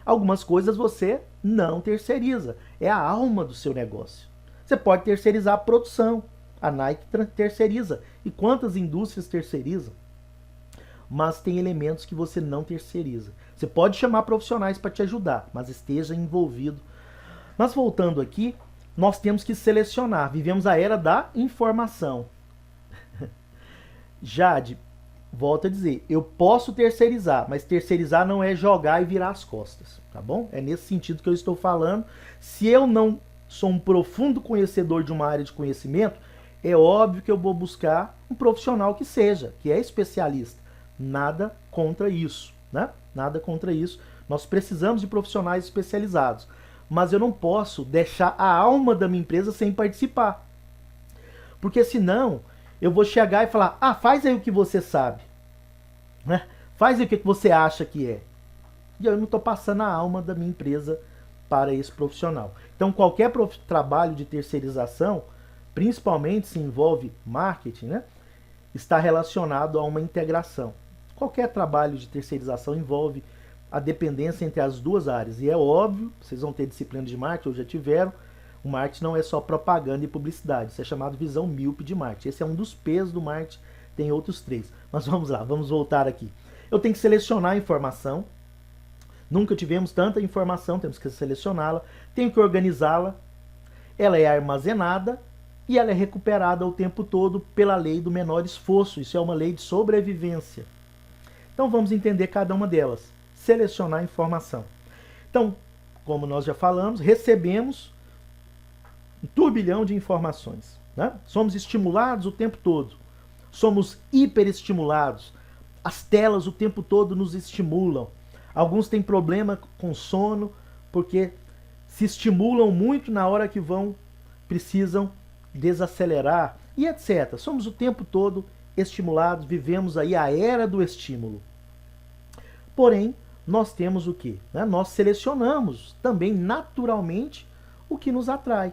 Algumas coisas você não terceiriza, é a alma do seu negócio. Você pode terceirizar a produção, a Nike terceiriza. E quantas indústrias terceirizam? Mas tem elementos que você não terceiriza. Você pode chamar profissionais para te ajudar, mas esteja envolvido. Mas voltando aqui, nós temos que selecionar. Vivemos a era da informação. Jade, volto a dizer, eu posso terceirizar, mas terceirizar não é jogar e virar as costas, tá bom? É nesse sentido que eu estou falando. Se eu não sou um profundo conhecedor de uma área de conhecimento, é óbvio que eu vou buscar um profissional que seja, que é especialista. Nada contra isso, né? Nada contra isso. Nós precisamos de profissionais especializados. Mas eu não posso deixar a alma da minha empresa sem participar. Porque senão eu vou chegar e falar, faz aí o que você sabe. Né? Faz aí o que você acha que é. E eu não estou passando a alma da minha empresa para esse profissional. Então qualquer trabalho de terceirização, principalmente se envolve marketing, né, está relacionado a uma integração. Qualquer trabalho de terceirização envolve a dependência entre as duas áreas. E é óbvio, vocês vão ter disciplina de marketing, ou já tiveram, o marketing não é só propaganda e publicidade, isso é chamado visão míope de marketing. Esse é um dos P's do marketing, tem outros 3. Mas vamos lá, vamos voltar aqui. Eu tenho que selecionar a informação, nunca tivemos tanta informação, temos que selecioná-la, tenho que organizá-la, ela é armazenada e ela é recuperada o tempo todo pela lei do menor esforço, isso é uma lei de sobrevivência. Então vamos entender cada uma delas. Selecionar a informação. Então, como nós já falamos, recebemos um turbilhão de informações, né? Somos estimulados o tempo todo. Somos hiperestimulados. As telas o tempo todo nos estimulam. Alguns têm problema com sono porque se estimulam muito na hora que precisam desacelerar e etc. Somos o tempo todo estimulados, vivemos aí a era do estímulo. Porém, nós temos o quê? Nós selecionamos também naturalmente o que nos atrai.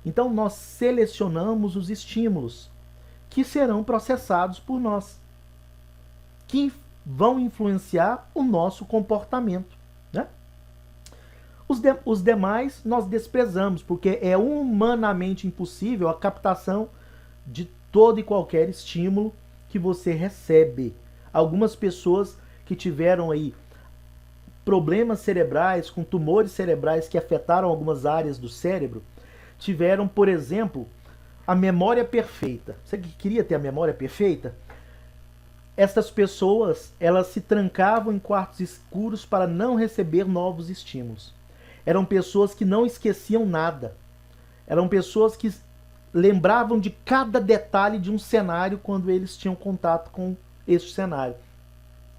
Então nós selecionamos os estímulos que serão processados por nós, que vão influenciar o nosso comportamento, né? Os demais nós desprezamos, porque é humanamente impossível a captação de todo e qualquer estímulo que você recebe. Algumas pessoas que tiveram aí problemas cerebrais, com tumores cerebrais que afetaram algumas áreas do cérebro, tiveram, por exemplo, a memória perfeita. Você que queria ter a memória perfeita? Essas pessoas, elas se trancavam em quartos escuros para não receber novos estímulos. Eram pessoas que não esqueciam nada. Eram pessoas que lembravam de cada detalhe de um cenário quando eles tinham contato com esse cenário.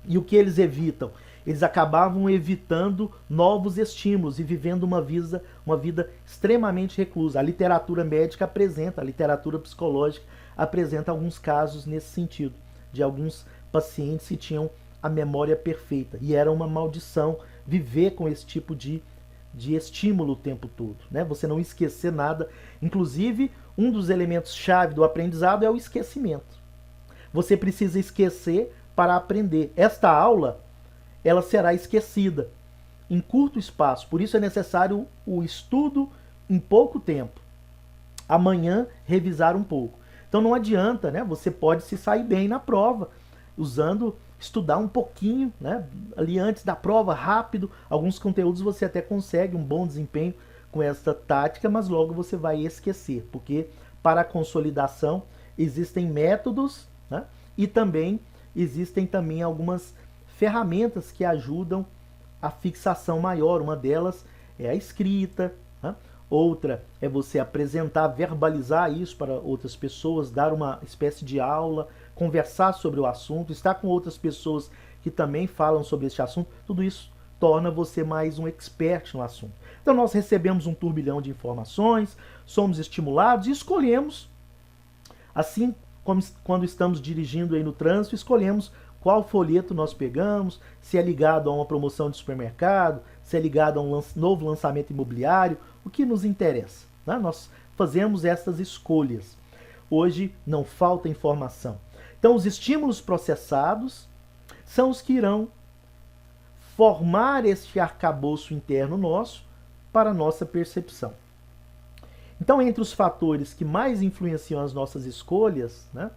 E o que eles evitam? Eles acabavam evitando novos estímulos e vivendo uma vida extremamente reclusa. A literatura médica apresenta, a literatura psicológica apresenta alguns casos nesse sentido, de alguns pacientes que tinham a memória perfeita. E era uma maldição viver com esse tipo de estímulo o tempo todo, né? Você não esquecer nada. Inclusive, um dos elementos-chave do aprendizado é o esquecimento. Você precisa esquecer para aprender. Esta aula, ela será esquecida em curto espaço. Por isso é necessário o estudo em pouco tempo. Amanhã, revisar um pouco. Então não adianta, né? Você pode se sair bem na prova, estudar um pouquinho, né? Ali antes da prova, rápido. Alguns conteúdos você até consegue um bom desempenho com essa tática, mas logo você vai esquecer. Porque para a consolidação existem métodos, né? E também existem algumas ferramentas que ajudam a fixação maior. Uma delas é a escrita, né? Outra é você apresentar, verbalizar isso para outras pessoas, dar uma espécie de aula, conversar sobre o assunto, estar com outras pessoas que também falam sobre este assunto. Tudo isso torna você mais um expert no assunto. Então nós recebemos um turbilhão de informações, somos estimulados e escolhemos, assim como quando estamos dirigindo aí no trânsito, escolhemos qual folheto nós pegamos, se é ligado a uma promoção de supermercado, se é ligado a um novo lançamento imobiliário, o que nos interessa, né? Nós fazemos essas escolhas. Hoje não falta informação. Então, os estímulos processados são os que irão formar este arcabouço interno nosso para a nossa percepção. Então, entre os fatores que mais influenciam as nossas escolhas, né,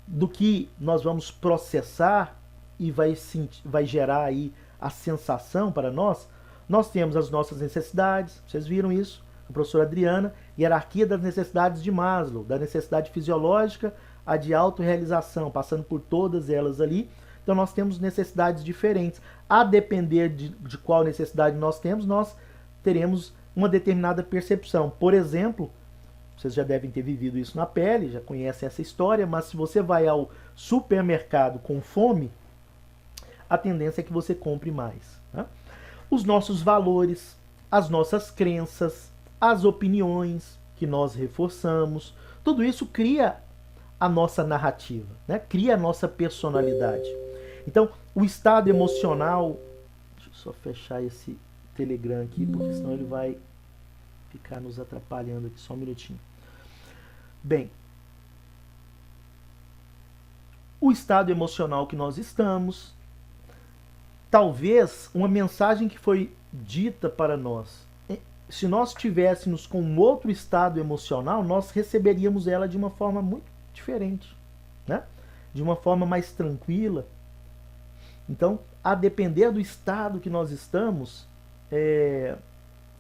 do que nós vamos processar e vai gerar aí a sensação para nós temos as nossas necessidades, vocês viram isso, a professora Adriana, hierarquia das necessidades de Maslow, da necessidade fisiológica a de autorrealização, passando por todas elas ali. Então nós temos necessidades diferentes. A depender de qual necessidade nós temos, nós teremos uma determinada percepção. Por exemplo, vocês já devem ter vivido isso na pele, já conhecem essa história, mas se você vai ao supermercado com fome, a tendência é que você compre mais, né? Os nossos valores, as nossas crenças, as opiniões que nós reforçamos, tudo isso cria a nossa narrativa, né? Cria a nossa personalidade. Então, o estado emocional... Deixa eu só fechar esse Telegram aqui, porque senão ele vai ficar nos atrapalhando aqui. Só um minutinho. Bem, o estado emocional que nós estamos, talvez uma mensagem que foi dita para nós, se nós estivéssemos com um outro estado emocional, nós receberíamos ela de uma forma muito diferente, né? De uma forma mais tranquila. Então, a depender do estado que nós estamos,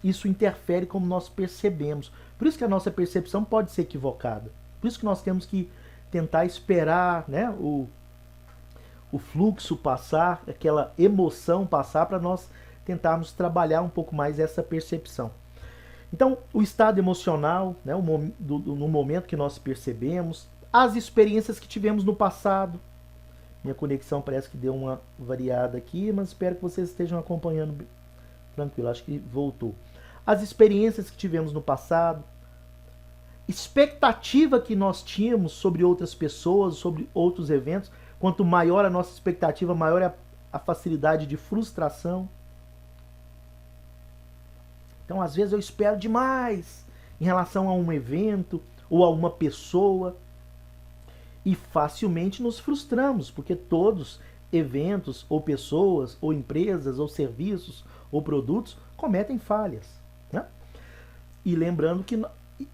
isso interfere como nós percebemos. Por isso que a nossa percepção pode ser equivocada. Por isso que nós temos que tentar esperar, né, o fluxo passar, aquela emoção passar, para nós tentarmos trabalhar um pouco mais essa percepção. Então, o estado emocional, né, no momento que nós percebemos, as experiências que tivemos no passado. Minha conexão parece que deu uma variada aqui, mas espero que vocês estejam acompanhando tranquilo. Acho que voltou. As experiências que tivemos no passado, expectativa que nós tínhamos sobre outras pessoas, sobre outros eventos. Quanto maior a nossa expectativa, maior é a facilidade de frustração. Então, às vezes eu espero demais em relação a um evento ou a uma pessoa e facilmente nos frustramos, porque todos eventos ou pessoas ou empresas ou serviços ou produtos cometem falhas, né? E lembrando que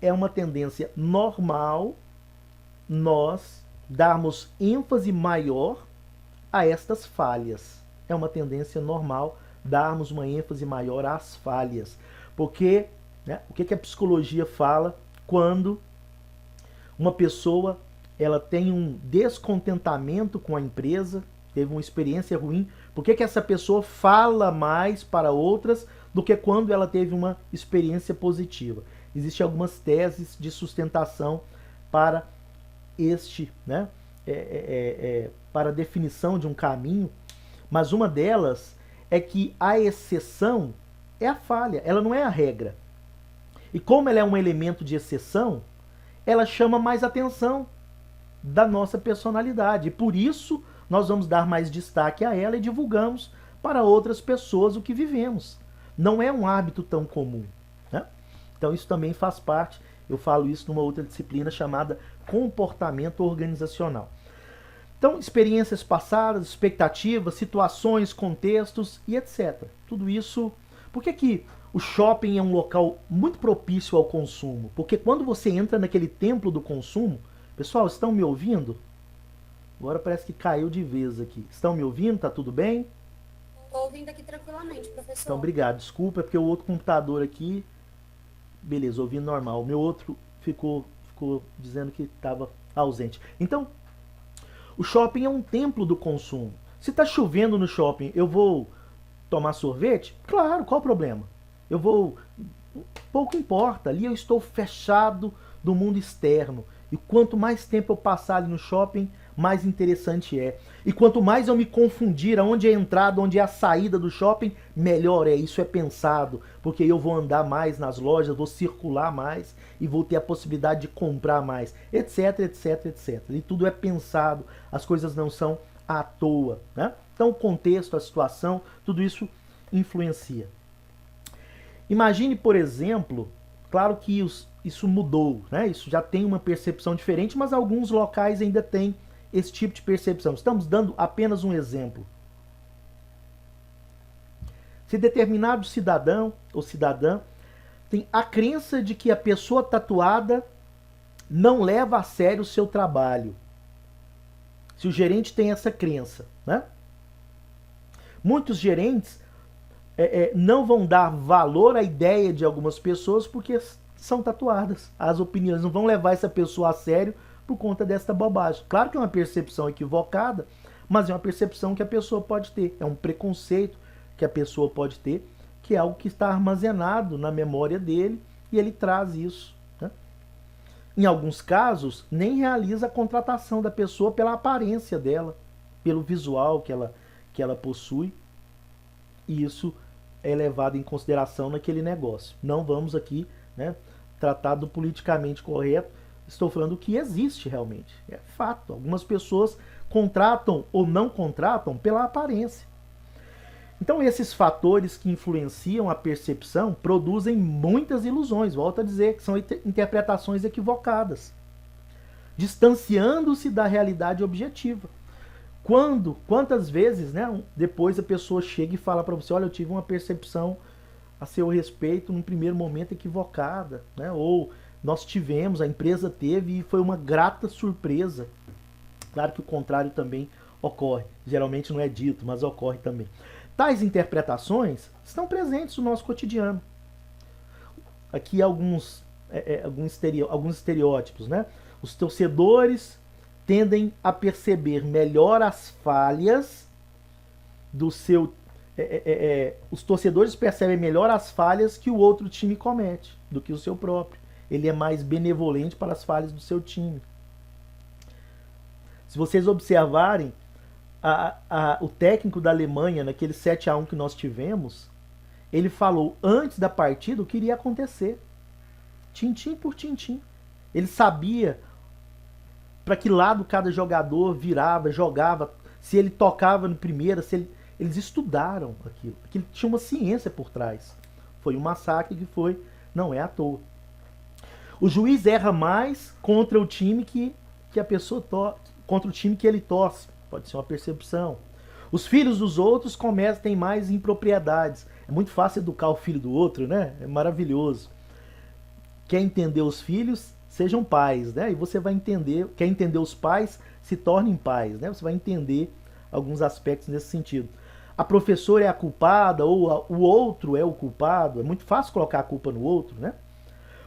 é uma tendência normal nós darmos ênfase maior a estas falhas. É uma tendência normal darmos uma ênfase maior às falhas. Porque, né, o que a psicologia fala quando uma pessoa ela tem um descontentamento com a empresa, teve uma experiência ruim, por que essa pessoa fala mais para outras do que quando ela teve uma experiência positiva? Existem algumas teses de sustentação para né, para a definição de um caminho, mas uma delas é que a exceção é a falha, ela não é a regra. E como ela é um elemento de exceção, ela chama mais atenção da nossa personalidade. E por isso nós vamos dar mais destaque a ela e divulgamos para outras pessoas o que vivemos. Não é um hábito tão comum, né? Então isso também faz parte, eu falo isso numa outra disciplina chamada comportamento organizacional. Então, experiências passadas, expectativas, situações, contextos e etc. Tudo isso... Por que o shopping é um local muito propício ao consumo? Porque quando você entra naquele templo do consumo... Pessoal, estão me ouvindo? Agora parece que caiu de vez aqui. Estão me ouvindo? Tá tudo bem? Estou ouvindo aqui tranquilamente, professor. Então, obrigado. Desculpa, é porque o outro computador aqui... Beleza, ouvindo normal. O meu outro ficou dizendo que estava ausente. Então, o shopping é um templo do consumo. Se está chovendo no shopping, eu vou tomar sorvete? Claro, qual o problema? Eu vou... Pouco importa. Ali eu estou fechado do mundo externo. E quanto mais tempo eu passar ali no shopping, mais interessante é. E quanto mais eu me confundir aonde é a entrada, onde é a saída do shopping, melhor é. Isso é pensado, porque eu vou andar mais nas lojas, vou circular mais e vou ter a possibilidade de comprar mais, etc, etc, etc. E tudo é pensado, as coisas não são à toa, né? Então o contexto, a situação, tudo isso influencia. Imagine, por exemplo, claro que isso mudou, né? Isso já tem uma percepção diferente, mas alguns locais ainda têm esse tipo de percepção. Estamos dando apenas um exemplo. Se determinado cidadão ou cidadã tem a crença de que a pessoa tatuada não leva a sério o seu trabalho. Se o gerente tem essa crença, né? Muitos gerentes não vão dar valor à ideia de algumas pessoas porque são tatuadas. As opiniões não vão levar essa pessoa a sério por conta desta bobagem. Claro que é uma percepção equivocada, mas é uma percepção que a pessoa pode ter. É um preconceito que a pessoa pode ter, que é algo que está armazenado na memória dele e ele traz isso, né? Em alguns casos, nem realiza a contratação da pessoa pela aparência dela, pelo visual que ela possui, e isso é levado em consideração naquele negócio. Não vamos aqui, né, tratar do politicamente correto, estou falando o que existe realmente, é fato. Algumas pessoas contratam ou não contratam pela aparência. Então esses fatores que influenciam a percepção produzem muitas ilusões, volto a dizer, que são interpretações equivocadas, distanciando-se da realidade objetiva. Quantas vezes, né, depois a pessoa chega e fala para você, olha, eu tive uma percepção a seu respeito num primeiro momento equivocada, né? Ou nós tivemos, a empresa teve e foi uma grata surpresa. Claro que o contrário também ocorre, geralmente não é dito, mas ocorre também. Tais interpretações estão presentes no nosso cotidiano. Aqui alguns estereótipos, né? Os torcedores tendem a perceber melhor as falhas do seu... os torcedores percebem melhor as falhas que o outro time comete do que o seu próprio. Ele é mais benevolente para as falhas do seu time. Se vocês observarem, o técnico da Alemanha, naquele 7-1 que nós tivemos, ele falou antes da partida o que iria acontecer. Tintim por tintim. Ele sabia para que lado cada jogador virava, jogava, se ele tocava no primeiro, eles estudaram aquilo. Aquilo tinha uma ciência por trás. Foi um massacre que não é à toa. O juiz erra mais contra o time que a pessoa contra o time que ele torce. Pode ser uma percepção. Os filhos dos outros têm mais impropriedades. É muito fácil educar o filho do outro, né? É maravilhoso. Quer entender os filhos? Sejam pais, né? E você vai entender. Quer entender os pais? Se tornem pais, né? Você vai entender alguns aspectos nesse sentido. A professora é a culpada ou o outro é o culpado. É muito fácil colocar a culpa no outro, né?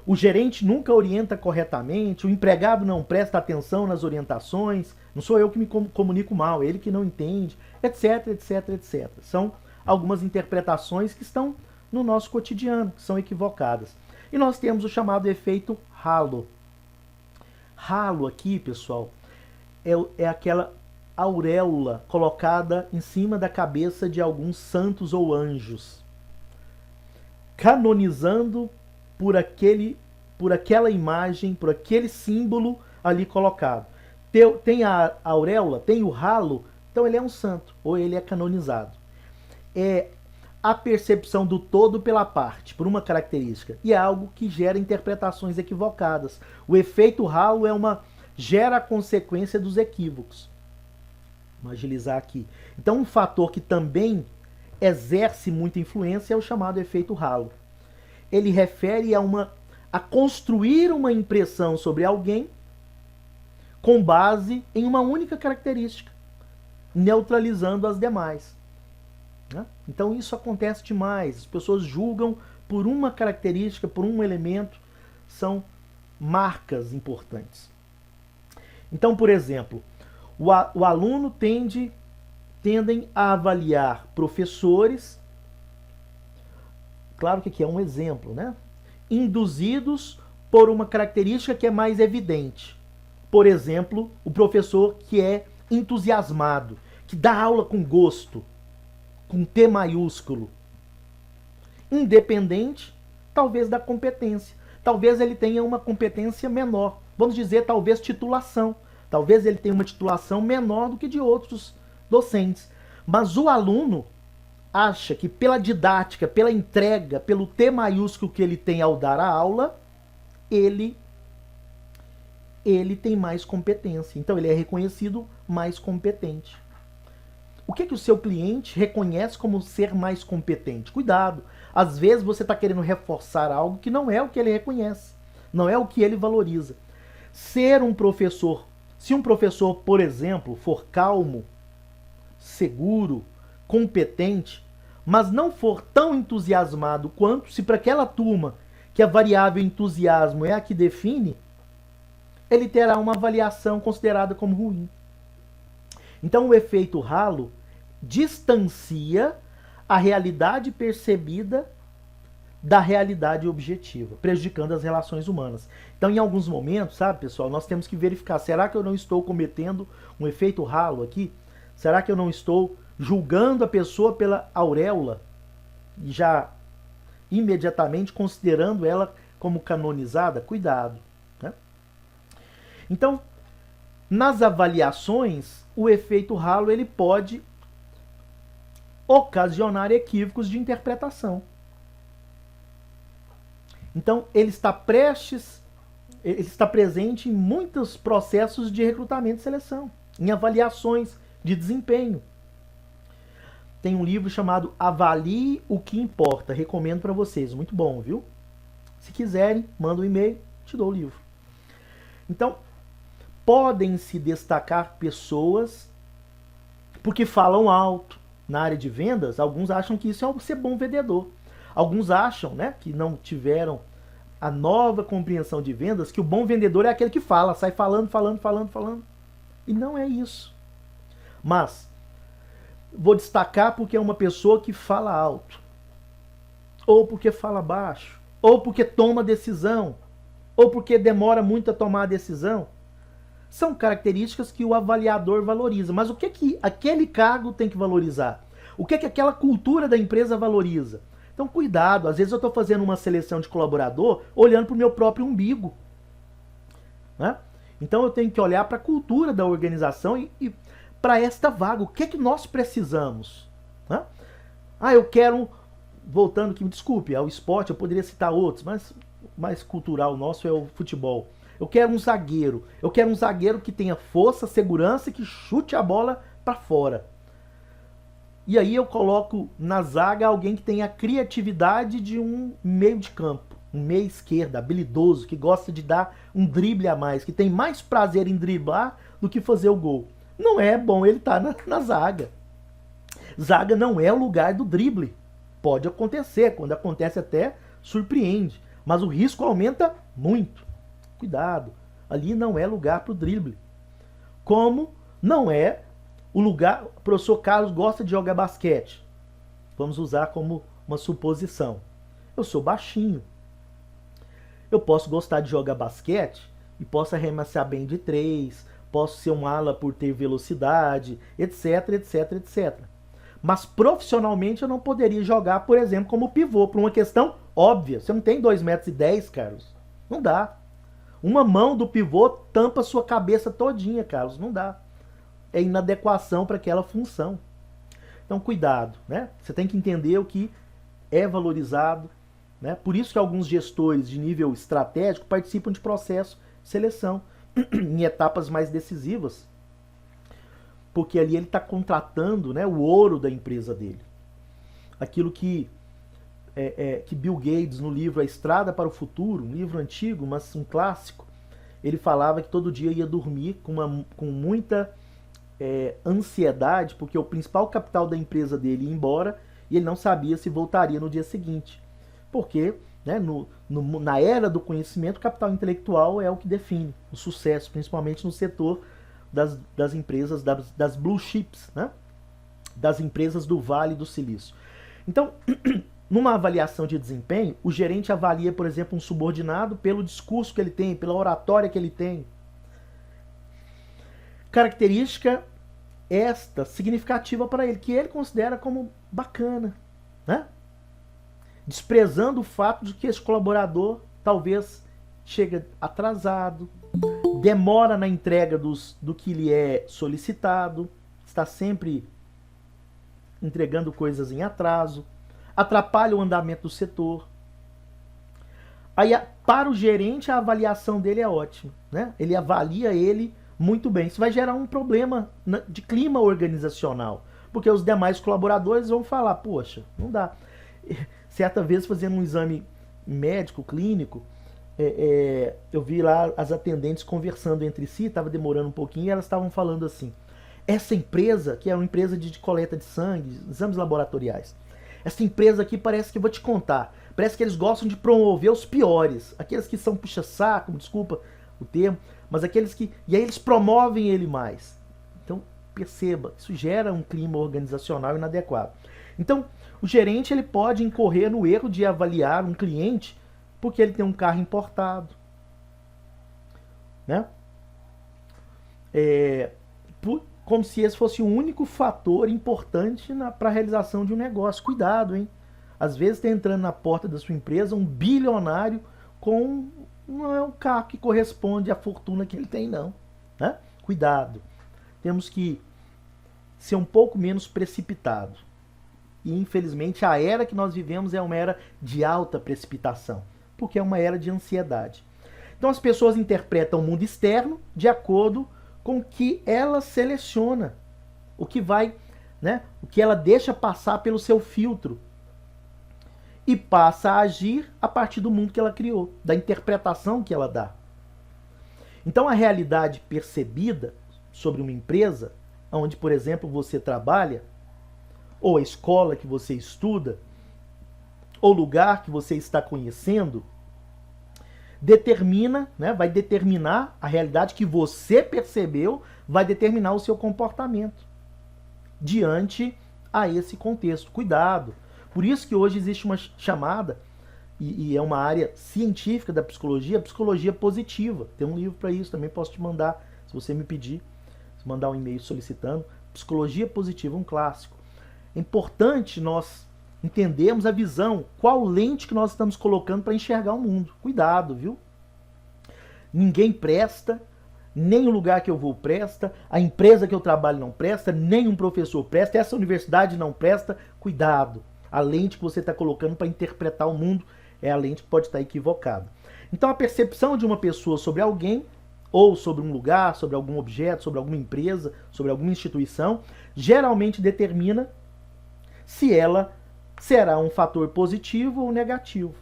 O gerente nunca orienta corretamente, o empregado não presta atenção nas orientações, não sou eu que me comunico mal, é ele que não entende, etc, etc, etc. São algumas interpretações que estão no nosso cotidiano, que são equivocadas. E nós temos o chamado efeito halo. Halo aqui, pessoal, é aquela auréola colocada em cima da cabeça de alguns santos ou anjos, canonizando por aquela imagem, por aquele símbolo ali colocado. Tem a auréola, tem o halo, então ele é um santo, ou ele é canonizado. É a percepção do todo pela parte, por uma característica, e é algo que gera interpretações equivocadas. O efeito halo gera a consequência dos equívocos. Vamos agilizar aqui. Então um fator que também exerce muita influência é o chamado efeito halo. Ele refere a construir uma impressão sobre alguém com base em uma única característica, neutralizando as demais, né? Então isso acontece demais. As pessoas julgam por uma característica, por um elemento, são marcas importantes. Então, por exemplo, o aluno tendem a avaliar professores. Claro que aqui é um exemplo, né? Induzidos por uma característica que é mais evidente. Por exemplo, o professor que é entusiasmado, que dá aula com gosto, com T maiúsculo. Independente, talvez, da competência. Talvez ele tenha uma competência menor. Vamos dizer, talvez, titulação. Talvez ele tenha uma titulação menor do que de outros docentes. Mas o aluno acha que pela didática, pela entrega, pelo T maiúsculo que ele tem ao dar a aula, ele tem mais competência. Então ele é reconhecido mais competente. O que o seu cliente reconhece como ser mais competente? Cuidado. Às vezes você está querendo reforçar algo que não é o que ele reconhece. Não é o que ele valoriza. Ser um professor, se um professor, por exemplo, for calmo, seguro, competente, mas não for tão entusiasmado quanto, se para aquela turma que a variável entusiasmo é a que define, ele terá uma avaliação considerada como ruim. Então o efeito halo distancia a realidade percebida da realidade objetiva, prejudicando as relações humanas. Então, em alguns momentos, sabe, pessoal, nós temos que verificar, será que eu não estou cometendo um efeito halo aqui? Será que eu não estou julgando a pessoa pela auréola e já imediatamente considerando ela como canonizada? Cuidado, né? Então, nas avaliações, o efeito halo ele pode ocasionar equívocos de interpretação. Então, ele está presente em muitos processos de recrutamento e seleção, em avaliações de desempenho. Tem um livro chamado Avalie o que Importa, recomendo para vocês, muito bom, viu? Se quiserem, manda um e-mail, te dou o livro. Então, podem se destacar pessoas porque falam alto. Na área de vendas, alguns acham que isso é ser bom vendedor. Alguns acham, né, que não tiveram a nova compreensão de vendas, que o bom vendedor é aquele que fala, sai falando. E não é isso. Mas, vou destacar porque é uma pessoa que fala alto, ou porque fala baixo, ou porque toma decisão, ou porque demora muito a tomar a decisão. São características que o avaliador valoriza. Mas o que aquele cargo tem que valorizar? O que aquela cultura da empresa valoriza? Então, cuidado. Às vezes eu estou fazendo uma seleção de colaborador olhando para o meu próprio umbigo, né? Então eu tenho que olhar para a cultura da organização e para esta vaga. O que nós precisamos? Né? Eu quero... Voltando aqui, me desculpe, ao esporte, eu poderia citar outros, mas o mais cultural nosso é o futebol. Eu quero um zagueiro. Eu quero um zagueiro que tenha força, segurança e que chute a bola para fora. E aí eu coloco na zaga alguém que tenha a criatividade de um meio de campo. Um meia esquerda, habilidoso, que gosta de dar um drible a mais, que tem mais prazer em driblar do que fazer o gol. Não é bom ele estar na zaga. Zaga não é o lugar do drible. Pode acontecer, quando acontece até surpreende. Mas o risco aumenta muito. Cuidado, ali não é lugar para o drible. Como não é o lugar... O professor Carlos gosta de jogar basquete. Vamos usar como uma suposição. Eu sou baixinho. Eu posso gostar de jogar basquete e posso arremessar bem de 3, posso ser um ala por ter velocidade, etc, etc, etc. Mas profissionalmente eu não poderia jogar, por exemplo, como pivô, por uma questão óbvia. Você não tem 2,10 metros, Carlos. Não dá. Uma mão do pivô tampa sua cabeça todinha, Carlos. Não dá. É inadequação para aquela função. Então, cuidado, né? Você tem que entender o que é valorizado, né? Por isso que alguns gestores de nível estratégico participam de processo de seleção em etapas mais decisivas. Porque ali ele está contratando, né, o ouro da empresa dele. Aquilo que Bill Gates, no livro A Estrada para o Futuro, um livro antigo, mas um clássico, ele falava que todo dia ia dormir com muita ansiedade, porque o principal capital da empresa dele ia embora e ele não sabia se voltaria no dia seguinte. Porque, né, na era do conhecimento, o capital intelectual é o que define o sucesso, principalmente no setor das empresas, das blue chips, né? Das empresas do Vale do Silício. Então, numa avaliação de desempenho, o gerente avalia, por exemplo, um subordinado pelo discurso que ele tem, pela oratória que ele tem. Característica esta significativa para ele, que ele considera como bacana, né? Desprezando o fato de que esse colaborador talvez chegue atrasado, demora na entrega do que lhe é solicitado, está sempre entregando coisas em atraso, atrapalha o andamento do setor. Aí, para o gerente, a avaliação dele é ótima, né? Ele avalia ele muito bem. Isso vai gerar um problema de clima organizacional, porque os demais colaboradores vão falar, poxa, não dá. Certa vez, fazendo um exame médico, clínico, eu vi lá as atendentes conversando entre si, estava demorando um pouquinho, e elas estavam falando assim, essa empresa, que é uma empresa de coleta de sangue, exames laboratoriais, essa empresa aqui parece que, vou te contar, parece que eles gostam de promover os piores, aqueles que são puxa-saco, desculpa o termo, mas aqueles que... E aí eles promovem ele mais. Então, perceba, isso gera um clima organizacional inadequado. Então, o gerente ele pode incorrer no erro de avaliar um cliente porque ele tem um carro importado, né? Como se esse fosse o único fator importante para a realização de um negócio. Cuidado, hein? Às vezes está entrando na porta da sua empresa um bilionário com... Não é um carro que corresponde à fortuna que ele tem, não, né? Cuidado. Temos que ser um pouco menos precipitado. E, infelizmente, a era que nós vivemos é uma era de alta precipitação, porque é uma era de ansiedade. Então, as pessoas interpretam o mundo externo de acordo com o que ela seleciona, o que vai, né? O que ela deixa passar pelo seu filtro. E passa a agir a partir do mundo que ela criou, da interpretação que ela dá. Então, a realidade percebida sobre uma empresa, onde, por exemplo, você trabalha, ou a escola que você estuda, ou lugar que você está conhecendo, determina, né, vai determinar a realidade que você percebeu, vai determinar o seu comportamento diante a esse contexto. Cuidado! Por isso que hoje existe uma chamada, e é uma área científica da psicologia, a psicologia positiva. Tem um livro para isso, também posso te mandar, se você me pedir, se mandar um e-mail solicitando. Psicologia positiva, um clássico. É importante nós entendermos a visão, qual lente que nós estamos colocando para enxergar o mundo. Cuidado, viu? Ninguém presta, nem o lugar que eu vou presta, a empresa que eu trabalho não presta, nem um professor presta, essa universidade não presta. Cuidado. A lente que você está colocando para interpretar o mundo é a lente que pode estar equivocada. Então a percepção de uma pessoa sobre alguém, ou sobre um lugar, sobre algum objeto, sobre alguma empresa, sobre alguma instituição, geralmente determina se ela será um fator positivo ou negativo.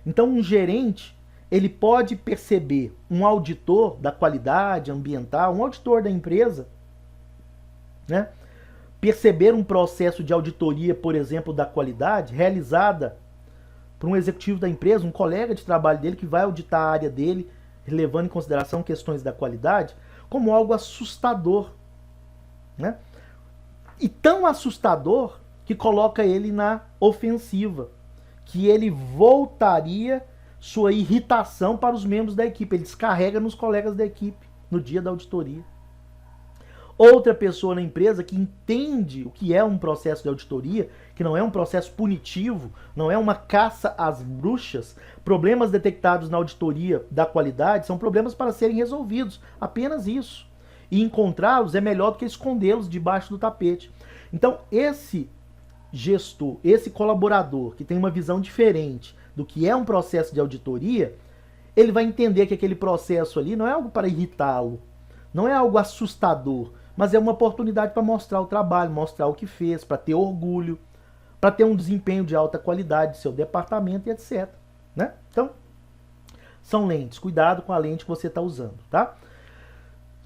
Então um gerente, ele pode perceber um auditor da qualidade ambiental, um auditor da empresa, né? Perceber um processo de auditoria, por exemplo, da qualidade, realizada por um executivo da empresa, um colega de trabalho dele que vai auditar a área dele, levando em consideração questões da qualidade, como algo assustador, né? E tão assustador que coloca ele na ofensiva, que ele voltaria sua irritação para os membros da equipe, ele descarrega nos colegas da equipe no dia da auditoria. Outra pessoa na empresa que entende o que é um processo de auditoria, que não é um processo punitivo, não é uma caça às bruxas. Problemas detectados na auditoria da qualidade são problemas para serem resolvidos, apenas isso. E encontrá-los é melhor do que escondê-los debaixo do tapete. Então, esse gestor, esse colaborador que tem uma visão diferente do que é um processo de auditoria, ele vai entender que aquele processo ali não é algo para irritá-lo, não é algo assustador, mas é uma oportunidade para mostrar o trabalho, mostrar o que fez, para ter orgulho, para ter um desempenho de alta qualidade de seu departamento e etc. Né? Então, são lentes. Cuidado com a lente que você está usando. Tá?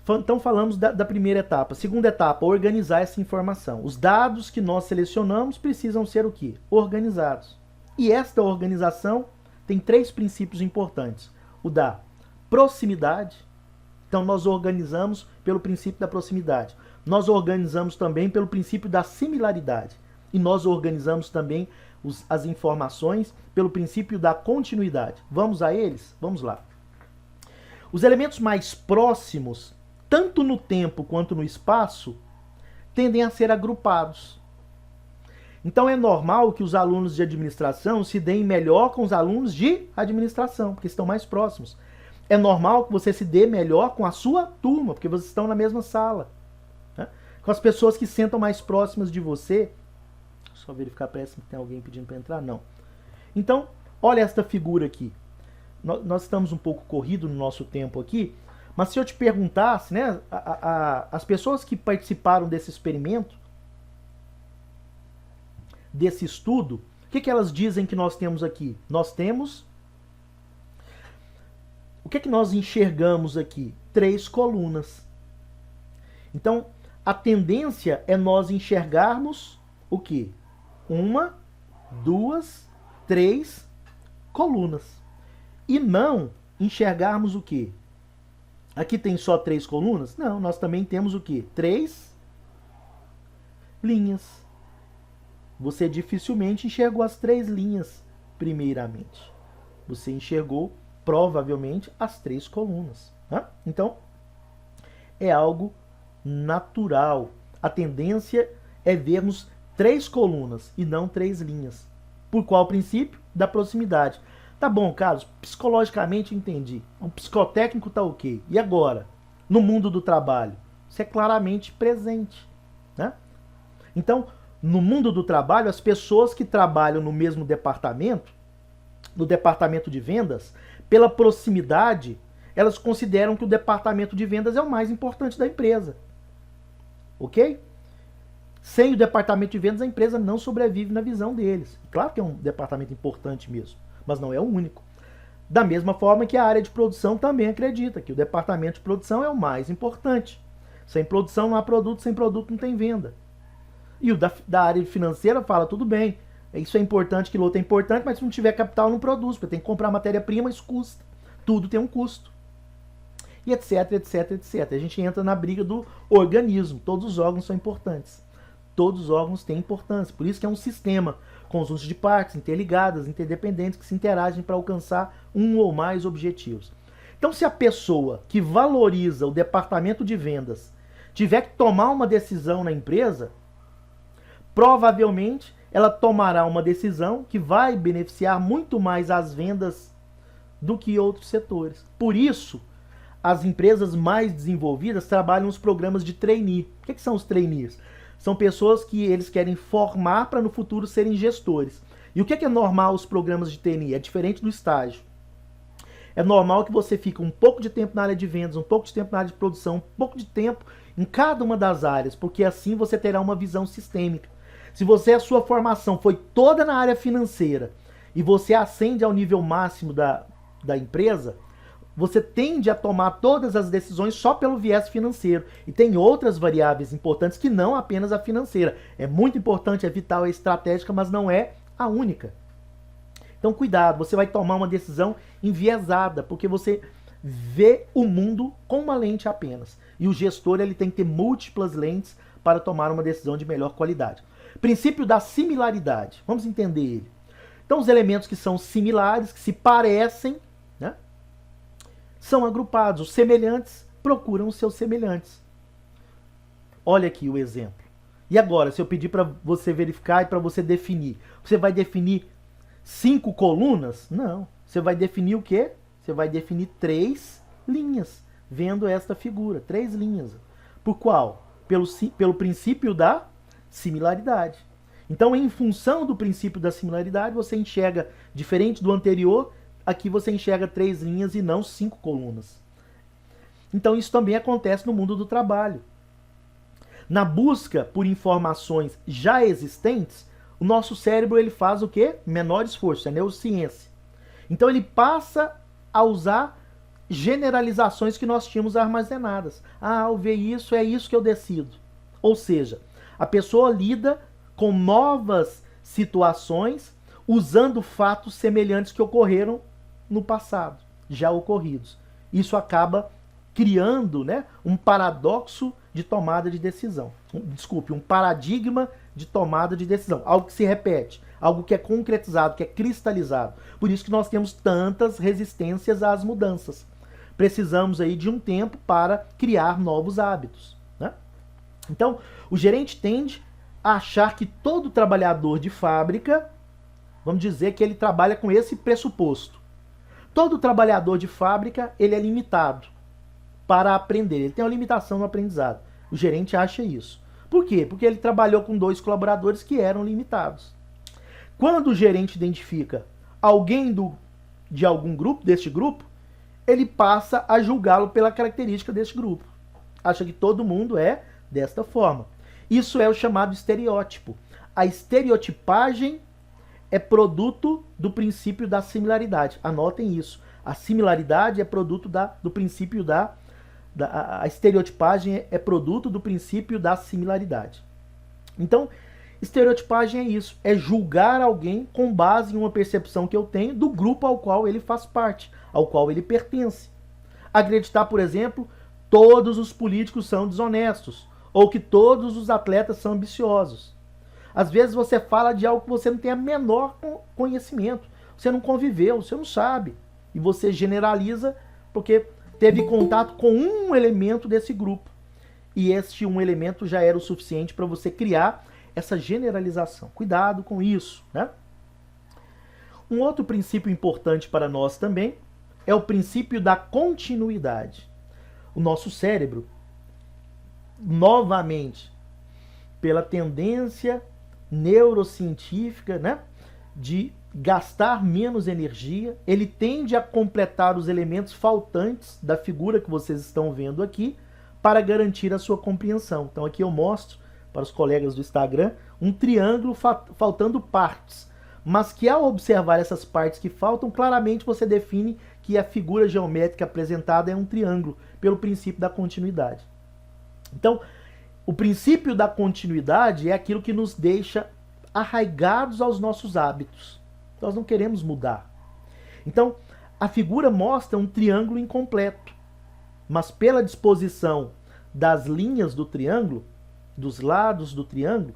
Então, falamos da primeira etapa. Segunda etapa, organizar essa informação. Os dados que nós selecionamos precisam ser o quê? Organizados. E esta organização tem 3 princípios importantes. O da proximidade. Então, nós organizamos pelo princípio da proximidade. Nós organizamos também pelo princípio da similaridade. E nós organizamos também as informações pelo princípio da continuidade. Vamos a eles? Vamos lá. Os elementos mais próximos, tanto no tempo quanto no espaço, tendem a ser agrupados. Então, é normal que os alunos de administração se deem melhor com os alunos de administração, porque estão mais próximos. É normal que você se dê melhor com a sua turma, porque vocês estão na mesma sala. Né? com as pessoas que sentam mais próximas de você. Só verificar, parece que tem alguém pedindo para entrar, não. Então, olha esta figura aqui. Nós estamos um pouco corrido no nosso tempo aqui, mas se eu te perguntasse, né, as pessoas que participaram desse experimento, desse estudo, o que elas dizem que nós temos aqui? Nós temos... O que nós enxergamos aqui? 3 colunas. Então, a tendência é nós enxergarmos o quê? 1, 2, 3 colunas. E não enxergarmos o quê? Aqui tem só 3 colunas? Não, nós também temos o quê? 3 linhas. Você dificilmente enxergou as 3 linhas, primeiramente. Você enxergou, provavelmente, as 3 colunas. Né? Então, é algo natural. A tendência é vermos 3 colunas e não 3 linhas. Por qual princípio? Da proximidade. Tá bom, Carlos, psicologicamente entendi. O psicotécnico tá ok. E agora? No mundo do trabalho? Isso é claramente presente. Né? Então, no mundo do trabalho, as pessoas que trabalham no mesmo departamento, no departamento de vendas, pela proximidade, elas consideram que o departamento de vendas é o mais importante da empresa. Ok? Sem o departamento de vendas, a empresa não sobrevive na visão deles. Claro que é um departamento importante mesmo, mas não é o único. Da mesma forma que a área de produção também acredita que o departamento de produção é o mais importante. Sem produção não há produto, sem produto não tem venda. E o da área financeira fala, tudo bem, isso é importante, aquilo outro é importante, mas se não tiver capital não produz, porque tem que comprar matéria-prima, isso custa. Tudo tem um custo. E etc, etc, etc. A gente entra na briga do organismo. Todos os órgãos são importantes. Todos os órgãos têm importância. Por isso que é um sistema, conjunto de partes interligadas, interdependentes, que se interagem para alcançar um ou mais objetivos. Então, se a pessoa que valoriza o departamento de vendas tiver que tomar uma decisão na empresa, provavelmente ela tomará uma decisão que vai beneficiar muito mais as vendas do que outros setores. Por isso, as empresas mais desenvolvidas trabalham os programas de trainee. O que são os trainees? São pessoas que eles querem formar para no futuro serem gestores. E o que é normal os programas de trainee? É diferente do estágio. É normal que você fique um pouco de tempo na área de vendas, um pouco de tempo na área de produção, um pouco de tempo em cada uma das áreas, porque assim você terá uma visão sistêmica. Se a sua formação foi toda na área financeira e você ascende ao nível máximo da empresa, você tende a tomar todas as decisões só pelo viés financeiro. E tem outras variáveis importantes que não apenas a financeira. É muito importante, é vital, é estratégica, mas não é a única. Então cuidado, você vai tomar uma decisão enviesada, porque você vê o mundo com uma lente apenas. E o gestor ele tem que ter múltiplas lentes para tomar uma decisão de melhor qualidade. Princípio da similaridade. Vamos entender ele. Então os elementos que são similares, que se parecem, né, são agrupados. Os semelhantes procuram os seus semelhantes. Olha aqui o exemplo. E agora, se eu pedir para você verificar e para você definir, você vai definir 5 colunas? Não. Você vai definir o quê? Você vai definir 3 linhas, vendo esta figura. 3 linhas. Por qual? Pelo princípio da similaridade. Então, em função do princípio da similaridade, você enxerga, diferente do anterior, aqui você enxerga 3 linhas e não 5 colunas. Então, isso também acontece no mundo do trabalho. Na busca por informações já existentes, o nosso cérebro ele faz o quê? Menor esforço, é neurociência. Então ele passa a usar generalizações que nós tínhamos armazenadas. Ah, ao ver isso, é isso que eu decido. Ou seja, a pessoa lida com novas situações usando fatos semelhantes que ocorreram no passado, já ocorridos. Isso acaba criando, né, um paradoxo de tomada de decisão. Desculpe, um paradigma de tomada de decisão. Algo que se repete, algo que é concretizado, que é cristalizado. Por isso que nós temos tantas resistências às mudanças. Precisamos aí de um tempo para criar novos hábitos, né? Então, o gerente tende a achar que todo trabalhador de fábrica, vamos dizer que ele trabalha com esse pressuposto. Todo trabalhador de fábrica, ele é limitado para aprender. Ele tem uma limitação no aprendizado. O gerente acha isso. Por quê? Porque ele trabalhou com 2 colaboradores que eram limitados. Quando o gerente identifica alguém de algum grupo, deste grupo, ele passa a julgá-lo pela característica deste grupo. Acha que todo mundo é desta forma. Isso é o chamado estereótipo. A estereotipagem é produto do princípio da similaridade. Anotem isso. A similaridade é produto do princípio a estereotipagem é produto do princípio da similaridade. Então, estereotipagem é isso. É julgar alguém com base em uma percepção que eu tenho do grupo ao qual ele faz parte, ao qual ele pertence. Acreditar, por exemplo, todos os políticos são desonestos, ou que todos os atletas são ambiciosos. Às vezes você fala de algo que você não tem a menor conhecimento, você não conviveu, você não sabe, e você generaliza porque teve contato com um elemento desse grupo, e este um elemento já era o suficiente para você criar essa generalização. Cuidado com isso, né? Um outro princípio importante para nós também é o princípio da continuidade. O nosso cérebro, novamente, pela tendência neurocientífica, né, de gastar menos energia, ele tende a completar os elementos faltantes da figura que vocês estão vendo aqui para garantir a sua compreensão. Então aqui eu mostro para os colegas do Instagram um triângulo faltando partes, mas que ao observar essas partes que faltam, claramente você define que a figura geométrica apresentada é um triângulo, pelo princípio da continuidade. Então, o princípio da continuidade é aquilo que nos deixa arraigados aos nossos hábitos. Nós não queremos mudar. Então, a figura mostra um triângulo incompleto, mas pela disposição das linhas do triângulo, dos lados do triângulo,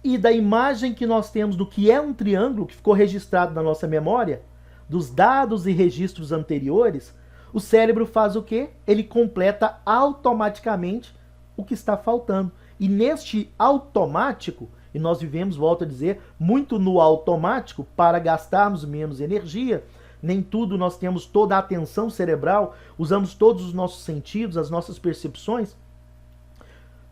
e da imagem que nós temos do que é um triângulo, que ficou registrado na nossa memória, dos dados e registros anteriores, o cérebro faz o quê? Ele completa automaticamente o que está faltando. E neste automático, e nós vivemos, volto a dizer, muito no automático para gastarmos menos energia, nem tudo nós temos toda a atenção cerebral, usamos todos os nossos sentidos, as nossas percepções.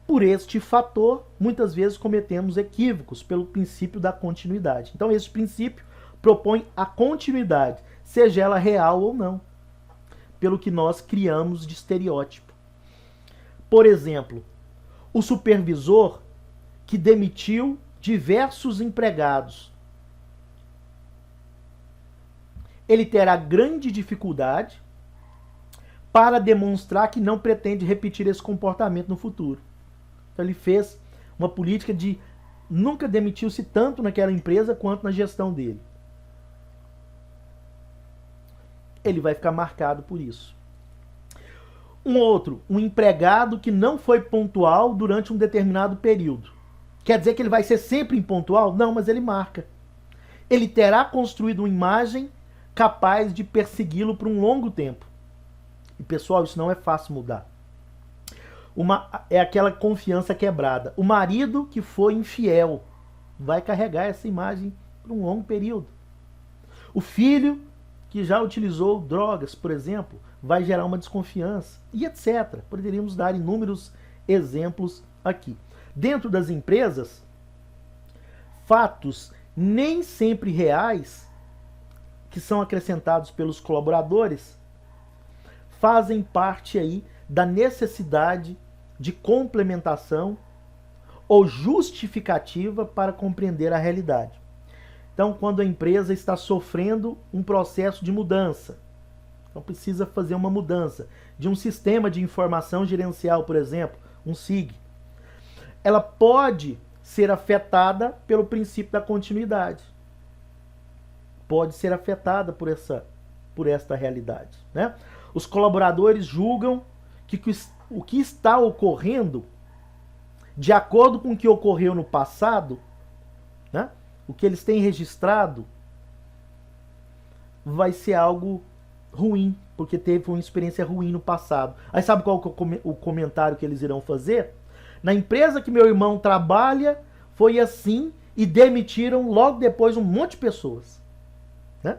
Por este fator, muitas vezes cometemos equívocos pelo princípio da continuidade. Então, esse princípio propõe a continuidade, seja ela real ou não, pelo que nós criamos de estereótipo. Por exemplo, o supervisor que demitiu diversos empregados, ele terá grande dificuldade para demonstrar que não pretende repetir esse comportamento no futuro. Então ele fez uma política de nunca demitiu-se tanto naquela empresa quanto na gestão dele. Ele vai ficar marcado por isso. Um outro, um empregado que não foi pontual durante um determinado período. Quer dizer que ele vai ser sempre impontual? Não, mas ele marca. Ele terá construído uma imagem capaz de persegui-lo por um longo tempo. E pessoal, isso não é fácil mudar. É aquela confiança quebrada. O marido que foi infiel vai carregar essa imagem por um longo período. O filho que já utilizou drogas, por exemplo, vai gerar uma desconfiança, e etc. Poderíamos dar inúmeros exemplos aqui. Dentro das empresas, fatos nem sempre reais, que são acrescentados pelos colaboradores, fazem parte aí da necessidade de complementação ou justificativa para compreender a realidade. Então, quando a empresa está sofrendo um processo de mudança, então precisa fazer uma mudança de um sistema de informação gerencial, por exemplo, um SIG, ela pode ser afetada pelo princípio da continuidade. Pode ser afetada por esta realidade, né? Os colaboradores julgam que o que está ocorrendo, de acordo com o que ocorreu no passado, né? O que eles têm registrado, vai ser algo ruim, porque teve uma experiência ruim no passado. Aí sabe qual é o comentário que eles irão fazer? Na empresa que meu irmão trabalha, foi assim, e demitiram logo depois um monte de pessoas. Né?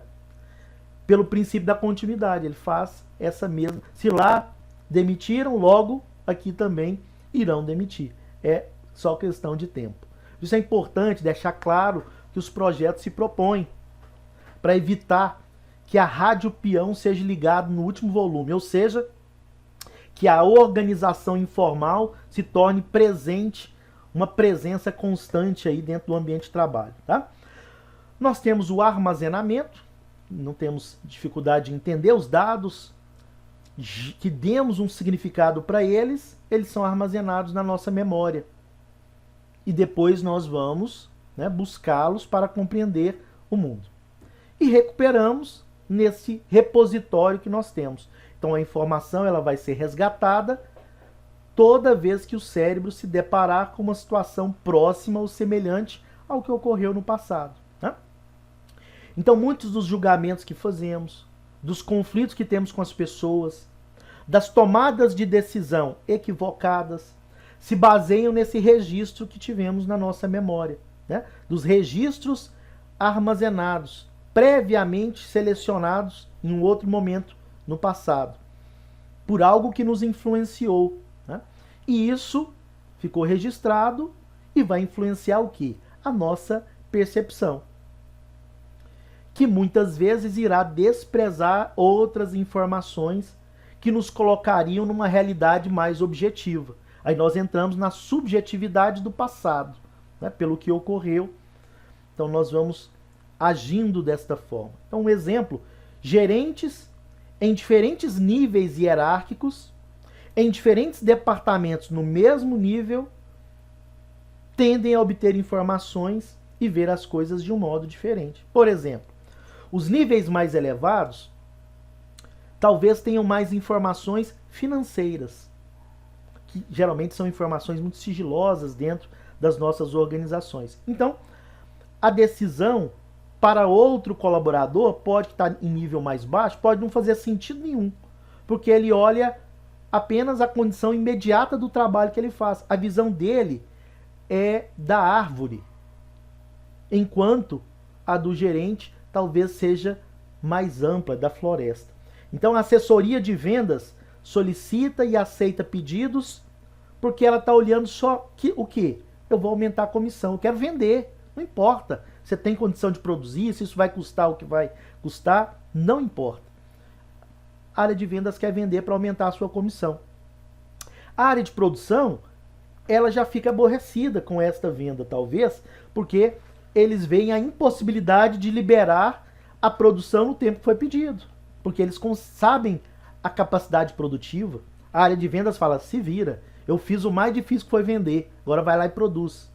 Pelo princípio da continuidade, ele faz essa mesma. Se lá demitiram, logo aqui também irão demitir. é só questão de tempo. Isso é importante deixar claro que os projetos se propõem para evitar que a rádio peão seja ligada no último volume, ou seja, que a organização informal se torne presente, uma presença constante aí dentro do ambiente de trabalho, tá? Nós temos o armazenamento, não temos dificuldade de entender os dados, que demos um significado para eles, eles são armazenados na nossa memória. E depois nós vamos, né, buscá-los para compreender o mundo. E recuperamos nesse repositório que nós temos. Então a informação ela vai ser resgatada toda vez que o cérebro se deparar com uma situação próxima ou semelhante ao que ocorreu no passado, né? Então muitos dos julgamentos que fazemos, dos conflitos que temos com as pessoas, das tomadas de decisão equivocadas, se baseiam nesse registro que tivemos na nossa memória, né? Dos registros armazenados, previamente selecionados em um outro momento no passado, por algo que nos influenciou, né? E isso ficou registrado e vai influenciar o quê? A nossa percepção, que muitas vezes irá desprezar outras informações que nos colocariam numa realidade mais objetiva. Aí nós entramos na subjetividade do passado, né, pelo que ocorreu. Então nós vamos agindo desta forma. Então um exemplo, gerentes em diferentes níveis hierárquicos, em diferentes departamentos no mesmo nível, tendem a obter informações e ver as coisas de um modo diferente. Por exemplo, os níveis mais elevados talvez tenham mais informações financeiras, que geralmente são informações muito sigilosas dentro das nossas organizações. Então, a decisão para outro colaborador pode estar em nível mais baixo, pode não fazer sentido nenhum, porque ele olha apenas a condição imediata do trabalho que ele faz. A visão dele é da árvore, enquanto a do gerente talvez seja mais ampla, da floresta. Então a assessoria de vendas solicita e aceita pedidos porque ela está olhando só o quê? Eu vou aumentar a comissão, eu quero vender, não importa. Você tem condição de produzir, se isso vai custar o que vai custar, não importa. A área de vendas quer vender para aumentar a sua comissão. A área de produção, ela já fica aborrecida com esta venda, talvez, porque eles veem a impossibilidade de liberar a produção no tempo que foi pedido. Porque eles sabem a capacidade produtiva. A área de vendas fala, se vira, eu fiz o mais difícil que foi vender, agora vai lá e produz.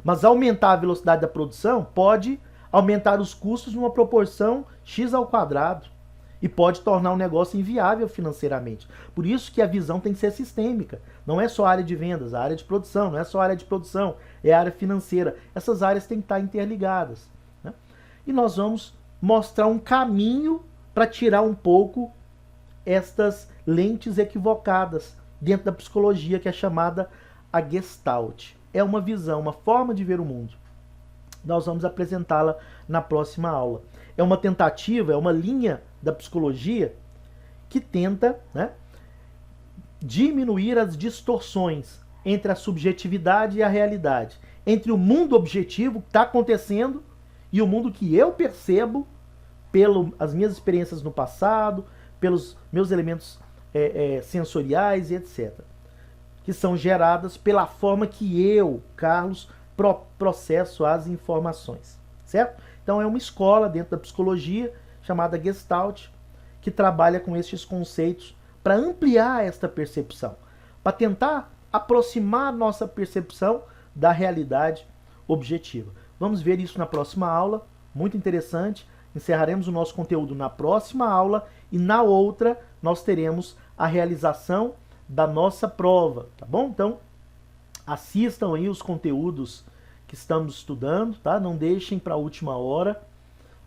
Mas aumentar a velocidade da produção pode aumentar os custos numa proporção x ao quadrado e pode tornar o negócio inviável financeiramente. Por isso que a visão tem que ser sistêmica. Não é só a área de vendas, a área de produção, não é só a área de produção, é a área financeira. Essas áreas têm que estar interligadas, né? E nós vamos mostrar um caminho para tirar um pouco estas lentes equivocadas dentro da psicologia, que é chamada a Gestalt. É uma visão, uma forma de ver o mundo. Nós vamos apresentá-la na próxima aula. É uma tentativa, é uma linha da psicologia que tenta, né, diminuir as distorções entre a subjetividade e a realidade, entre o mundo objetivo que está acontecendo e o mundo que eu percebo pelas minhas experiências no passado, pelos meus elementos sensoriais e etc., que são geradas pela forma que eu, Carlos, processo as informações, certo? Então é uma escola dentro da psicologia chamada Gestalt, que trabalha com estes conceitos para ampliar esta percepção, para tentar aproximar nossa percepção da realidade objetiva. Vamos ver isso na próxima aula, muito interessante. Encerraremos o nosso conteúdo na próxima aula e na outra nós teremos a realização da nossa prova, tá bom? Então, assistam aí os conteúdos que estamos estudando, tá? Não deixem para a última hora.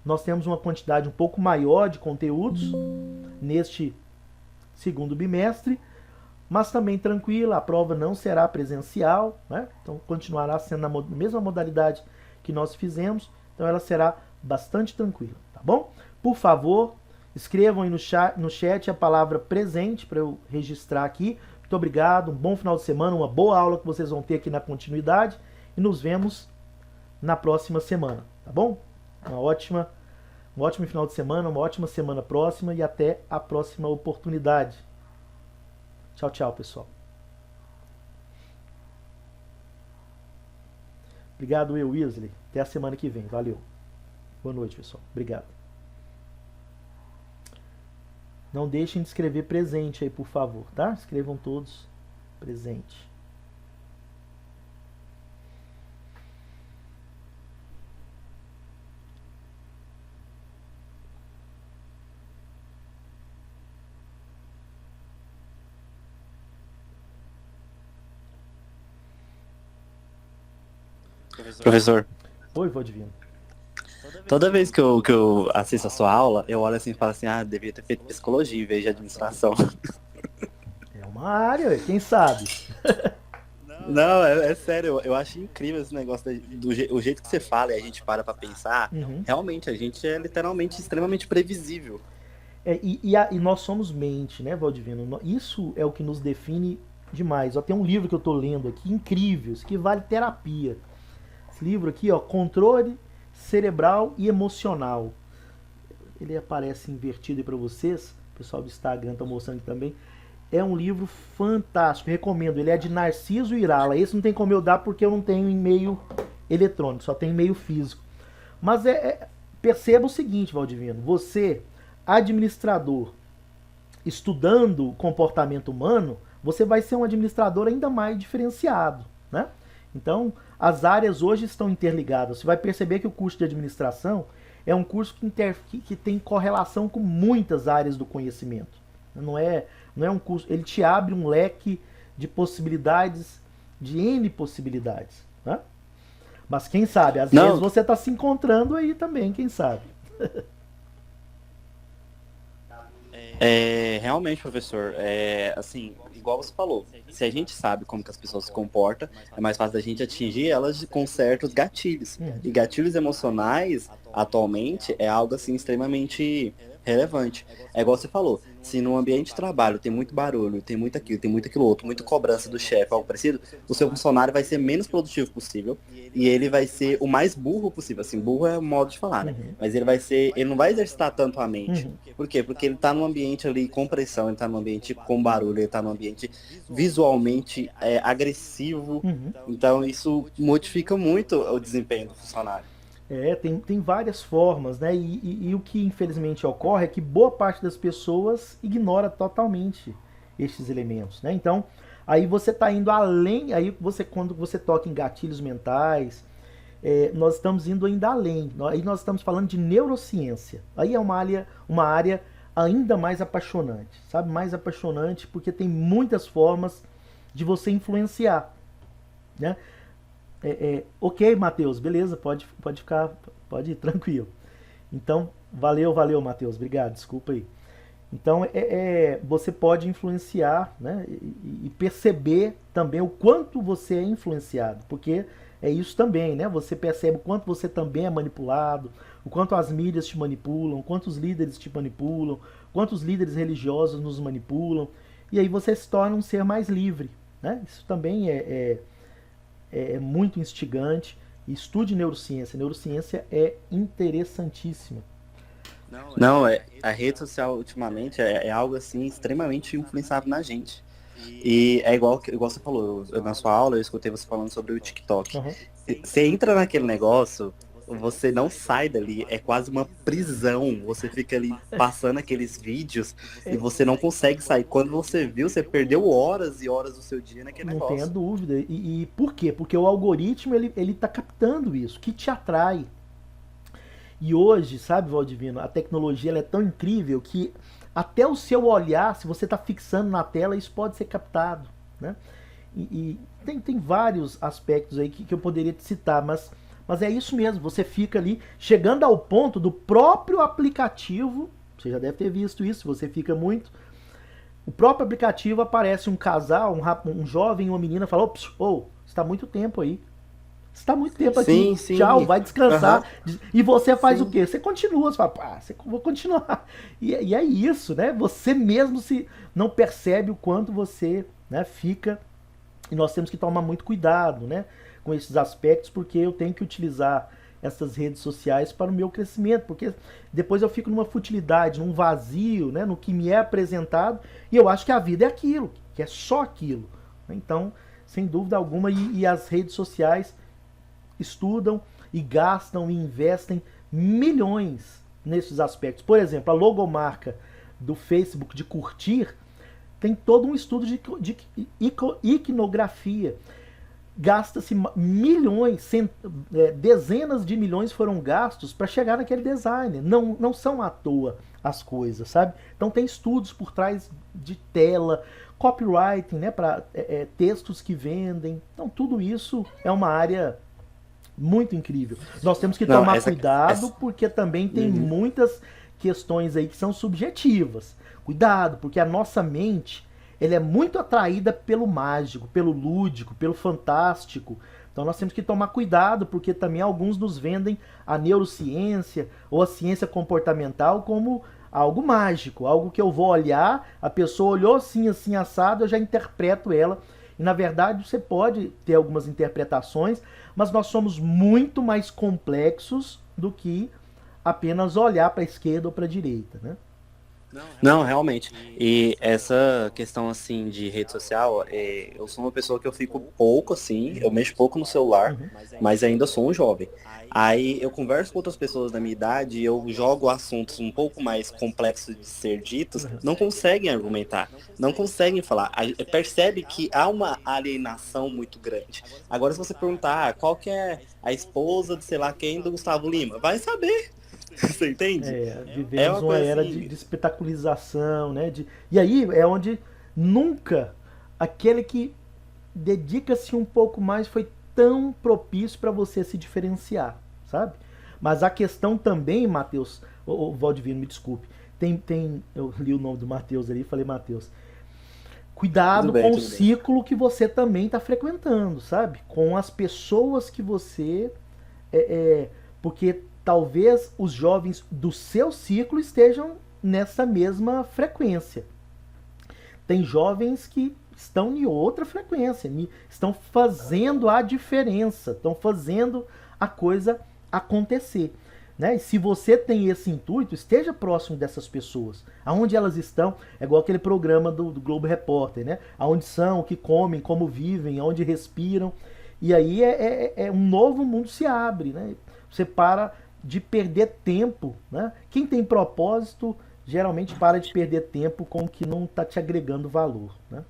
Nós temos uma quantidade um pouco maior de conteúdos neste segundo bimestre, mas também tranquila, a prova não será presencial, né? Então continuará sendo na mesma modalidade que nós fizemos, então ela será bastante tranquila, tá bom? Por favor, escrevam aí no chat a palavra presente para eu registrar aqui, Muito obrigado, um bom final de semana, uma boa aula que vocês vão ter aqui na continuidade e nos vemos na próxima semana, tá bom? Um ótimo final de semana, uma ótima semana próxima e até a próxima oportunidade. Tchau, tchau, pessoal. Obrigado, eu, Weasley. Até a semana que vem. Valeu. Boa noite, pessoal. Obrigado. Não deixem de escrever presente aí, por favor, tá? Escrevam todos presente. Professor, Oi, Valdivino. toda vez que eu assisto a sua aula, eu olho assim e falo assim, devia ter feito psicologia em vez de administração. É uma área, quem sabe? Não, é sério, eu acho incrível esse negócio, o jeito que você fala e a gente para pra pensar, realmente, a gente é literalmente extremamente previsível. E nós somos mente, né, Valdivino? Isso é o que nos define demais. Ó, tem um livro que eu tô lendo aqui, incrível, isso que vale terapia. Esse livro aqui, ó, Controle Cerebral e Emocional. Ele aparece invertido aí para vocês. O pessoal do Instagram tá mostrando aqui também. É um livro fantástico, recomendo. Ele é de Narciso Irala. Esse não tem como eu dar porque eu não tenho e-mail eletrônico, só tenho e-mail físico. Mas perceba o seguinte, Valdivino. Você, administrador, estudando o comportamento humano, você vai ser um administrador ainda mais diferenciado, né? Então, as áreas hoje estão interligadas. Você vai perceber que o curso de administração é um curso que tem correlação com muitas áreas do conhecimento. Não é um curso, ele te abre um leque de possibilidades, de N possibilidades, né? Mas quem sabe, às vezes você está se encontrando aí também, quem sabe. Realmente, professor, assim, igual você falou, se a gente sabe como que as pessoas se comportam, é mais fácil da gente atingir elas com certos gatilhos. E gatilhos emocionais, atualmente, é algo assim extremamente relevante. É igual você falou, se no ambiente de trabalho tem muito barulho, tem muito aquilo outro, muita cobrança do chefe, algo parecido, o seu funcionário vai ser menos produtivo possível e ele vai ser o mais burro possível. Assim, burro é o modo de falar, né? Mas ele não vai exercitar tanto a mente. Por quê? Porque ele tá num ambiente ali com pressão, ele tá num ambiente com barulho, ele tá num ambiente visualmente agressivo. Então isso modifica muito o desempenho do funcionário. Tem várias formas, né? E o que infelizmente ocorre é que boa parte das pessoas ignora totalmente estes elementos, né? Então, aí você está indo além, quando você toca em gatilhos mentais, nós estamos indo ainda além. Aí nós estamos falando de neurociência. Aí é uma área ainda mais apaixonante, sabe? Mais apaixonante porque tem muitas formas de você influenciar, né? Ok, Matheus, beleza, pode ir tranquilo. Então, valeu, Matheus, obrigado, desculpa aí. Então, você pode influenciar, né, e perceber também o quanto você é influenciado, porque é isso também, né? Você percebe o quanto você também é manipulado, o quanto as mídias te manipulam, o quanto os líderes te manipulam, o quanto os líderes religiosos nos manipulam, e aí você se torna um ser mais livre, né? Isso também é muito instigante. Estude neurociência. Neurociência é interessantíssima. Não, a rede social ultimamente é algo assim extremamente influenciável na gente. E é igual você falou, na sua aula eu escutei você falando sobre o TikTok. Você entra naquele negócio, você não sai dali, é quase uma prisão. Você fica ali passando aqueles vídeos e você não consegue sair. Quando você viu, você perdeu horas e horas do seu dia naquele negócio. Não tenha dúvida. E por quê? Porque o algoritmo, ele tá captando isso, que te atrai. E hoje, sabe, Valdivino, a tecnologia ela é tão incrível que até o seu olhar, se você está fixando na tela, isso pode ser captado, né? E tem vários aspectos aí que eu poderia te citar, mas é isso mesmo, você fica ali chegando ao ponto do próprio aplicativo, você já deve ter visto isso, você fica muito... O próprio aplicativo aparece um casal, um jovem e uma menina, fala, você está muito tempo aí. Você está muito tempo aqui, sim. Tchau, vai descansar. E você faz o quê? Você continua, você fala, vou continuar. E é isso, né? Você mesmo se não percebe o quanto você né? Fica, e nós temos que tomar muito cuidado, né, com esses aspectos, porque eu tenho que utilizar essas redes sociais para o meu crescimento, porque depois eu fico numa futilidade, num vazio, né, no que me é apresentado, e eu acho que a vida é aquilo, que é só aquilo. Então, sem dúvida alguma, e as redes sociais estudam e gastam e investem milhões nesses aspectos. Por exemplo, a logomarca do Facebook de curtir tem todo um estudo de iconografia. Gasta-se milhões, dezenas de milhões foram gastos para chegar naquele design. Não são à toa as coisas, sabe? Então tem estudos por trás de tela, copywriting, né, para textos que vendem. Então tudo isso é uma área muito incrível. Nós temos que tomar cuidado, porque também tem muitas questões aí que são subjetivas. Cuidado, porque a nossa mente, ela é muito atraída pelo mágico, pelo lúdico, pelo fantástico. Então nós temos que tomar cuidado, porque também alguns nos vendem a neurociência ou a ciência comportamental como algo mágico, algo que eu vou olhar, a pessoa olhou assim, assim, assado, eu já interpreto ela. E na verdade você pode ter algumas interpretações, mas nós somos muito mais complexos do que apenas olhar para a esquerda ou para a direita, né? Não, realmente. E essa questão, assim, de rede social, eu sou uma pessoa que eu fico pouco, assim, eu mexo pouco no celular, mas ainda sou um jovem. Aí eu converso com outras pessoas da minha idade e eu jogo assuntos um pouco mais complexos de ser ditos, não conseguem argumentar, não conseguem falar. Percebe que há uma alienação muito grande. Agora, se você perguntar qual que é a esposa de sei lá quem do Gustavo Lima, vai saber. Você entende? Vivemos uma era assim de espetacularização, né? E aí é onde nunca aquele que dedica-se um pouco mais foi tão propício para você se diferenciar, sabe? Mas a questão também, Matheus, o Valdivino, me desculpe, eu li o nome do Matheus ali e falei Matheus. Cuidado com o ciclo que você também está frequentando, sabe? Com as pessoas que você... porque talvez os jovens do seu ciclo estejam nessa mesma frequência. Tem jovens que estão em outra frequência, estão fazendo a diferença, estão fazendo a coisa acontecer. Né? E se você tem esse intuito, esteja próximo dessas pessoas. Aonde elas estão, é igual aquele programa do Globo Repórter, né? Aonde são, o que comem, como vivem, aonde respiram. E aí um novo mundo se abre. Né? Você para de perder tempo, né? Quem tem propósito geralmente para de perder tempo com o que não está te agregando valor, né?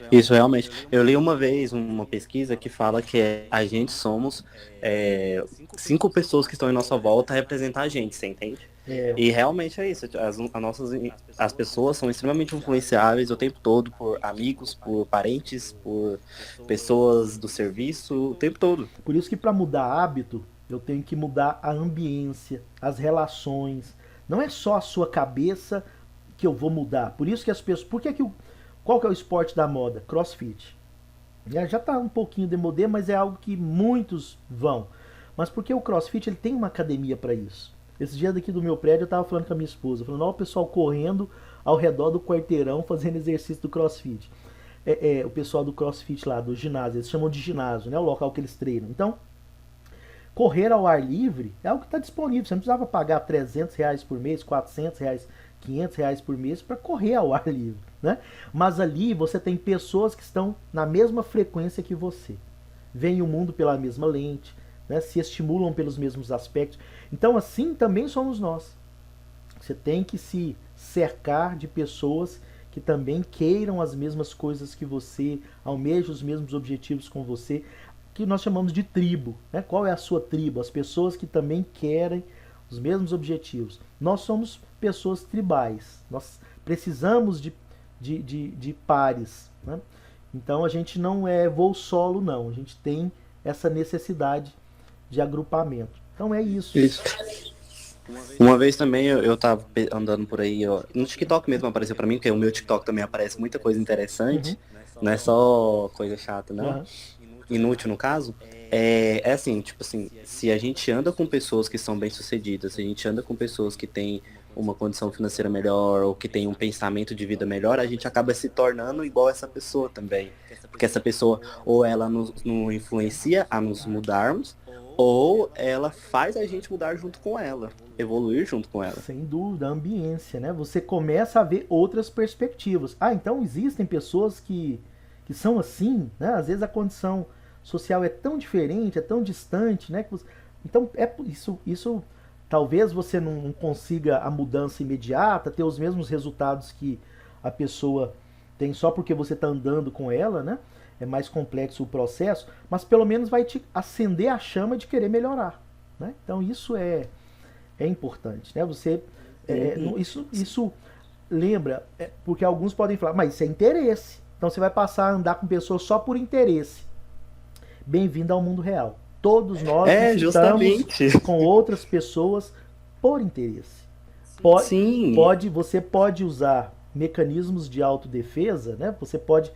Isso realmente. Eu li uma vez uma pesquisa que fala que a gente somos 5 pessoas que estão em nossa volta a representar a gente, você entende? E realmente é isso. As pessoas são extremamente influenciáveis o tempo todo por amigos, por parentes, por pessoas do serviço, o tempo todo. Por isso que para mudar hábito, eu tenho que mudar a ambiência, as relações. Não é só a sua cabeça que eu vou mudar. Por isso que as pessoas... Qual que é o esporte da moda? CrossFit. Já está um pouquinho demodé, mas é algo que muitos vão. Mas porque o CrossFit ele tem uma academia para isso. Esse dia daqui do meu prédio eu estava falando com a minha esposa. Falando, olha o pessoal correndo ao redor do quarteirão fazendo exercício do CrossFit. O pessoal do CrossFit lá, do ginásio. Eles chamam de ginásio, né? O local que eles treinam. Então... correr ao ar livre é algo que está disponível. Você não precisava pagar R$300 por mês, R$400, R$500 por mês para correr ao ar livre, né? Mas ali você tem pessoas que estão na mesma frequência que você. Veem o mundo pela mesma lente, né? Se estimulam pelos mesmos aspectos. Então assim também somos nós. Você tem que se cercar de pessoas que também queiram as mesmas coisas que você, almejam os mesmos objetivos com você, que nós chamamos de tribo. Né? Qual é a sua tribo? As pessoas que também querem os mesmos objetivos. Nós somos pessoas tribais. Nós precisamos de pares. Né? Então a gente não é voo solo, não. A gente tem essa necessidade de agrupamento. Então é isso. Uma vez também eu tava andando por aí, ó, no TikTok mesmo apareceu pra mim, porque o meu TikTok também aparece muita coisa interessante. Não é só coisa chata, não. Inútil no caso, é assim, tipo assim, se a gente anda com pessoas que são bem-sucedidas, se a gente anda com pessoas que têm uma condição financeira melhor ou que tem um pensamento de vida melhor, a gente acaba se tornando igual essa pessoa também. Porque essa pessoa, ou ela nos influencia a nos mudarmos, ou ela faz a gente mudar junto com ela, evoluir junto com ela. Sem dúvida, a ambiência, né? Você começa a ver outras perspectivas. Então existem pessoas que são assim, né? Às vezes a condição social é tão diferente, é tão distante, né? Então, isso talvez você não consiga a mudança imediata, ter os mesmos resultados que a pessoa tem só porque você está andando com ela, né? É mais complexo o processo, mas pelo menos vai te acender a chama de querer melhorar, né? Então isso é importante, né? Isso lembra, porque alguns podem falar, mas isso é interesse. Então você vai passar a andar com pessoas só por interesse. Bem-vindo ao mundo real. Todos nós estamos com outras pessoas por interesse. Você pode usar mecanismos de autodefesa, né? Você pode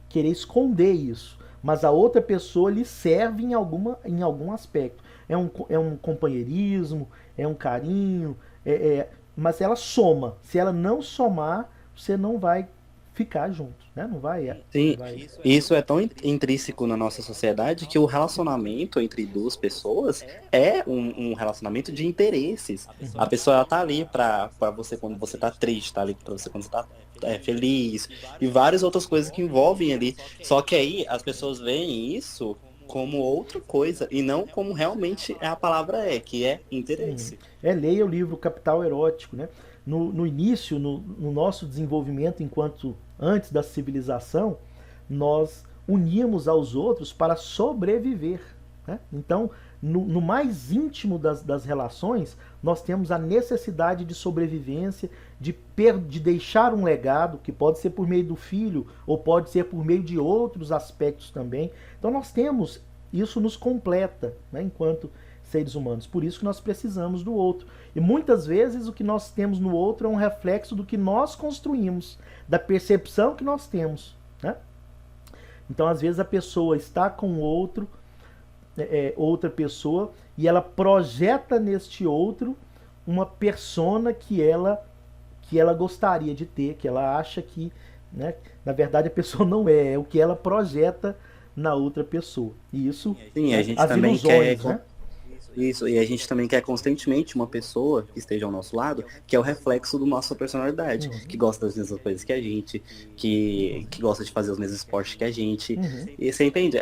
querer esconder isso, mas a outra pessoa lhe serve em algum aspecto. É um companheirismo, é um carinho, mas ela soma. Se ela não somar, você não vai ficar junto, né? Não vai. Sim, isso é tão intrínseco na nossa sociedade que o relacionamento entre duas pessoas é um relacionamento de interesses. A pessoa ela tá ali pra você quando você tá triste, tá ali pra você quando você tá feliz, e várias outras coisas que envolvem ali. Só que aí as pessoas veem isso como outra coisa e não como realmente a palavra que é interesse. Leia o livro Capital Erótico, né? No início, no nosso desenvolvimento antes da civilização, nós uníamos aos outros para sobreviver, né? Então, no mais íntimo das relações, nós temos a necessidade de sobrevivência, de deixar um legado, que pode ser por meio do filho, ou pode ser por meio de outros aspectos também. Então nós temos, isso nos completa, né, enquanto seres humanos. Por isso que nós precisamos do outro. E muitas vezes o que nós temos no outro é um reflexo do que nós construímos, da percepção que nós temos, né? Então às vezes a pessoa está com outra pessoa e ela projeta neste outro uma persona que ela gostaria de ter, que ela acha que, né, na verdade a pessoa não é o que ela projeta na outra pessoa. E isso, sim, a gente as também ilusões, quer, né? Isso, e a gente também quer constantemente uma pessoa que esteja ao nosso lado, que é o reflexo da nossa personalidade, que gosta das mesmas coisas que a gente, que gosta de fazer os mesmos esportes que a gente. E você entende?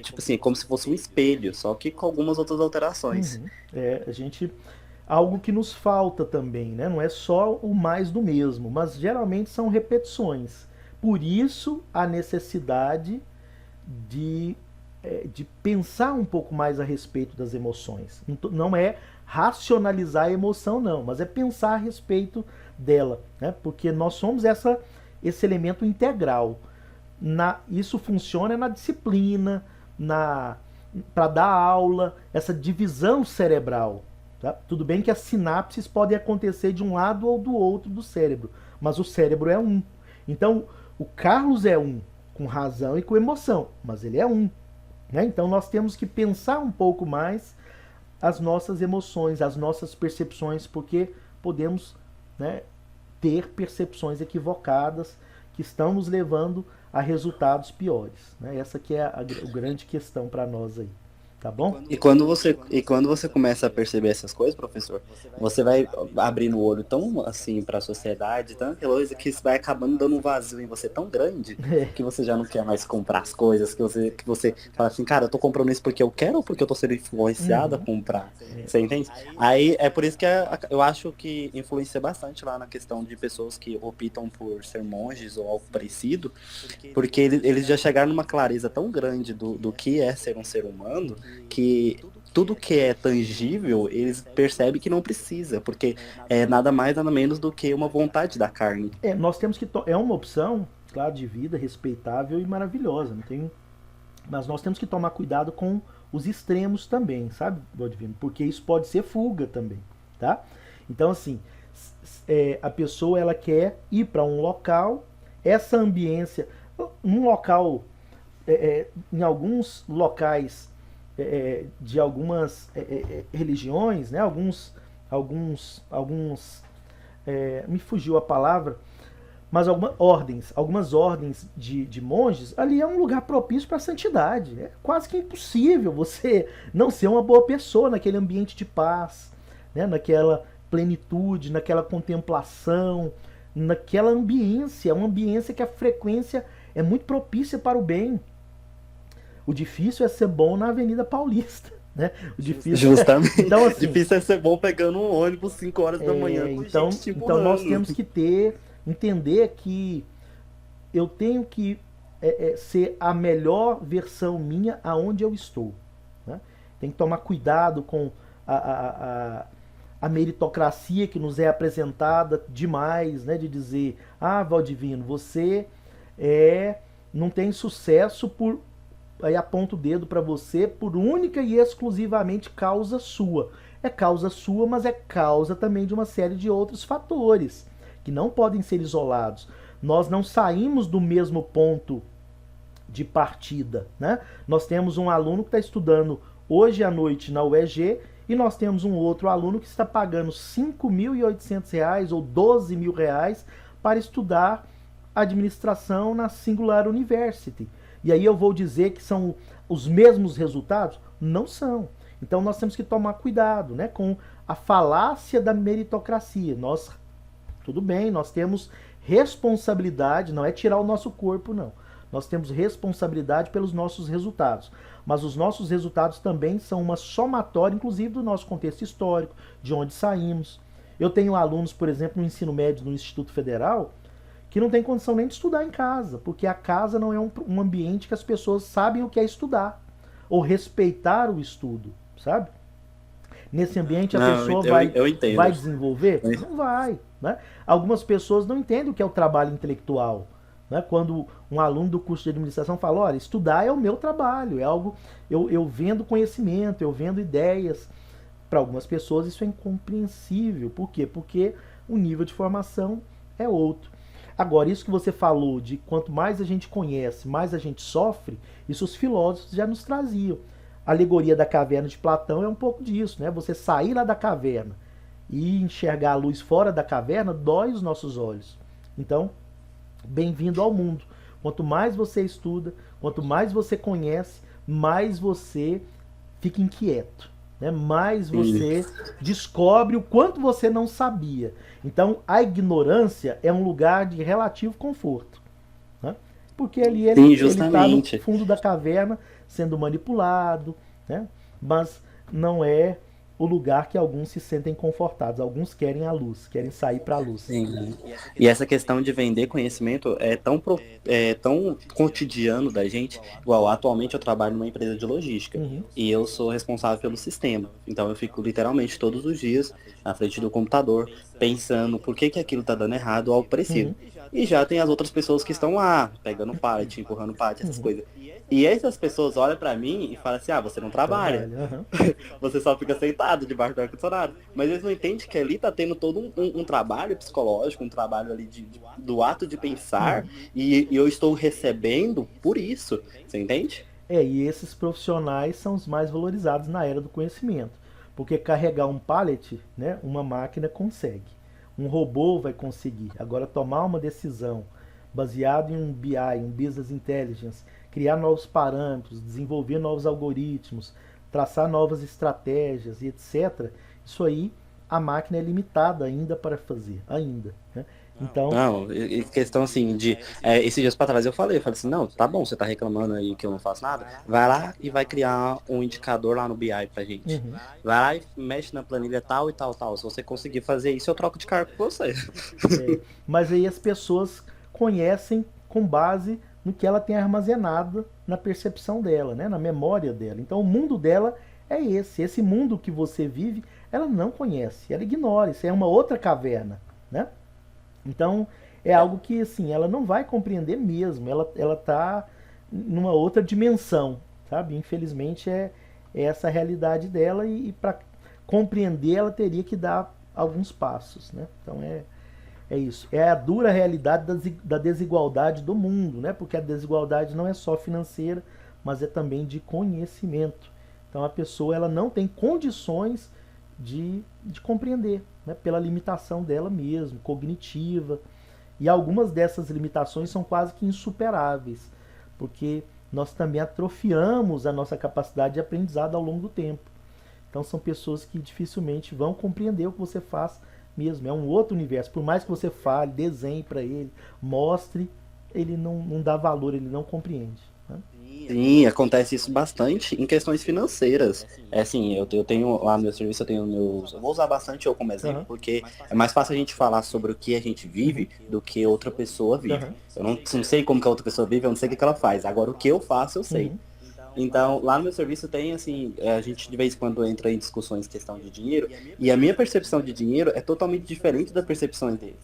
Tipo assim, como se fosse um espelho, só que com algumas outras alterações. Algo que nos falta também, né? Não é só o mais do mesmo, mas geralmente são repetições. Por isso a necessidade de pensar um pouco mais a respeito das emoções. Não é racionalizar a emoção, não, mas é pensar a respeito dela, né? Porque nós somos esse elemento integral. Isso funciona na disciplina, para dar aula, essa divisão cerebral. Tá? Tudo bem que as sinapses podem acontecer de um lado ou do outro do cérebro, mas o cérebro é um. Então, o Carlos é um, com razão e com emoção, mas ele é um. Né? Então nós temos que pensar um pouco mais as nossas emoções, as nossas percepções, porque podemos, né, ter percepções equivocadas que estão nos levando a resultados piores. Né? Essa que é a grande questão para nós aí. Tá bom? E quando você começa a perceber essas coisas, professor, você vai abrindo o olho tão assim para a sociedade, tanta coisa, que isso vai acabando dando um vazio em você tão grande que você já não quer mais comprar as coisas, que você fala assim, cara, eu tô comprando isso porque eu quero ou porque eu tô sendo influenciado a comprar? Você entende? Aí é por isso que eu acho que influencia bastante lá na questão de pessoas que optam por ser monges ou algo parecido, porque eles já chegaram numa clareza tão grande do que é ser um ser humano, que tudo que é tangível, eles percebem que não precisa, porque é nada mais, nada menos do que uma vontade da carne. Nós temos que... É uma opção, claro, de vida respeitável e maravilhosa, não tem... Mas nós temos que tomar cuidado com os extremos também, sabe, Godivino? Porque isso pode ser fuga também, tá? Então, assim, a pessoa, ela quer ir para um local, essa ambiência... Um local... em alguns locais... de algumas religiões, né? alguns me fugiu a palavra, mas algumas ordens de monges, ali é um lugar propício para a santidade. É quase que impossível você não ser uma boa pessoa naquele ambiente de paz, né? Naquela plenitude, naquela contemplação, naquela ambiência, uma ambiência que a frequência é muito propícia para o bem. O difícil é ser bom na Avenida Paulista, né? O difícil Justamente. Então, assim, difícil é ser bom pegando um ônibus 5 horas da manhã com então, gente te então nós empurrando. temos que entender que eu tenho que ser a melhor versão minha aonde eu estou, né? Tem que tomar cuidado com a meritocracia que nos é apresentada demais, né? De dizer, Valdivino, você não tem sucesso por... Aí aponta o dedo para você por única e exclusivamente causa sua. É causa sua, mas é causa também de uma série de outros fatores que não podem ser isolados. Nós não saímos do mesmo ponto de partida, né? Nós temos um aluno que está estudando hoje à noite na UEG e nós temos um outro aluno que está pagando R$ 5.800 ou R$ 12.000 para estudar administração na Singular University. E aí eu vou dizer que são os mesmos resultados? Não são. Então nós temos que tomar cuidado, né, com a falácia da meritocracia. Tudo bem, nós temos responsabilidade, não é tirar o nosso corpo, não. Nós temos responsabilidade pelos nossos resultados. Mas os nossos resultados também são uma somatória, inclusive, do nosso contexto histórico, de onde saímos. Eu tenho alunos, por exemplo, no ensino médio no Instituto Federal, que não tem condição nem de estudar em casa, porque a casa não é um ambiente que as pessoas sabem o que é estudar, ou respeitar o estudo, sabe? Nesse ambiente a pessoa vai desenvolver? Não vai, né? Algumas pessoas não entendem o que é o trabalho intelectual, né? Quando um aluno do curso de administração fala, olha, estudar é o meu trabalho, é algo, eu vendo conhecimento, eu vendo ideias. Para algumas pessoas isso é incompreensível. Por quê? Porque o nível de formação é outro. Agora, isso que você falou de quanto mais a gente conhece, mais a gente sofre, isso os filósofos já nos traziam. A alegoria da caverna de Platão é um pouco disso, né? Você sair lá da caverna e enxergar a luz fora da caverna dói os nossos olhos. Então, bem-vindo ao mundo. Quanto mais você estuda, quanto mais você conhece, mais você fica inquieto, né? Mais você descobre o quanto você não sabia. Então, a ignorância é um lugar de relativo conforto, né? Porque ali ele está no fundo da caverna sendo manipulado, né? Mas não é o lugar que alguns se sentem confortados. Alguns querem a luz, querem sair para a luz. Sim. E essa questão de vender conhecimento é tão cotidiano da gente. Igual, atualmente eu trabalho numa empresa de logística e eu sou responsável pelo sistema. Então eu fico literalmente todos os dias na frente do computador pensando por que aquilo tá dando errado ou algo parecido. E já tem as outras pessoas que estão lá, pegando pallet, empurrando pallet, essas coisas. E essas pessoas olham pra mim e falam assim, você não trabalha. Você só fica sentado debaixo do ar-condicionado. Mas eles não entendem que ali tá tendo todo um trabalho psicológico, um trabalho ali do ato de pensar, e eu estou recebendo por isso. Você entende? E esses profissionais são os mais valorizados na era do conhecimento. Porque carregar um pallet, né, uma máquina consegue. Um robô vai conseguir. Agora, tomar uma decisão baseado em um BI, um Business Intelligence, criar novos parâmetros, desenvolver novos algoritmos, traçar novas estratégias e etc. Isso aí, a máquina é limitada ainda para fazer, ainda, né? Então... Não, questão assim, esses dias pra trás eu falei assim, não, tá bom, você tá reclamando aí que eu não faço nada, vai lá e vai criar um indicador lá no BI pra gente. Vai lá e mexe na planilha tal e tal, tal. Se você conseguir fazer isso, eu troco de cargo com você. Mas aí as pessoas conhecem com base no que ela tem armazenado na percepção dela, né? Na memória dela. Então o mundo dela é esse. Esse mundo que você vive, ela não conhece, ela ignora. Isso é uma outra caverna, né? Então é algo que assim, ela não vai compreender mesmo. Ela tá numa outra dimensão, sabe? Infelizmente é essa a realidade dela e para compreender ela teria que dar alguns passos, né? Então é isso. É a dura realidade da desigualdade do mundo, né? Porque a desigualdade não é só financeira, mas é também de conhecimento. Então a pessoa ela não tem condições de compreender, né? Pela limitação dela mesmo, cognitiva. E algumas dessas limitações são quase que insuperáveis, porque nós também atrofiamos a nossa capacidade de aprendizado ao longo do tempo. Então são pessoas que dificilmente vão compreender o que você faz mesmo. É um outro universo. Por mais que você fale, desenhe para ele, mostre, ele não dá valor, ele não compreende. Né? Sim, acontece isso bastante em questões financeiras. É assim, eu tenho lá no meu serviço, eu tenho meus. Eu vou usar bastante eu como exemplo, porque é mais fácil a gente falar sobre o que a gente vive do que outra pessoa vive. Eu não sei como que a outra pessoa vive, eu não sei o que ela faz. Agora, o que eu faço, eu sei. Então, lá no meu serviço tem, assim, a gente de vez em quando entra em discussões em questão de dinheiro, e a minha percepção de dinheiro é totalmente diferente da percepção deles.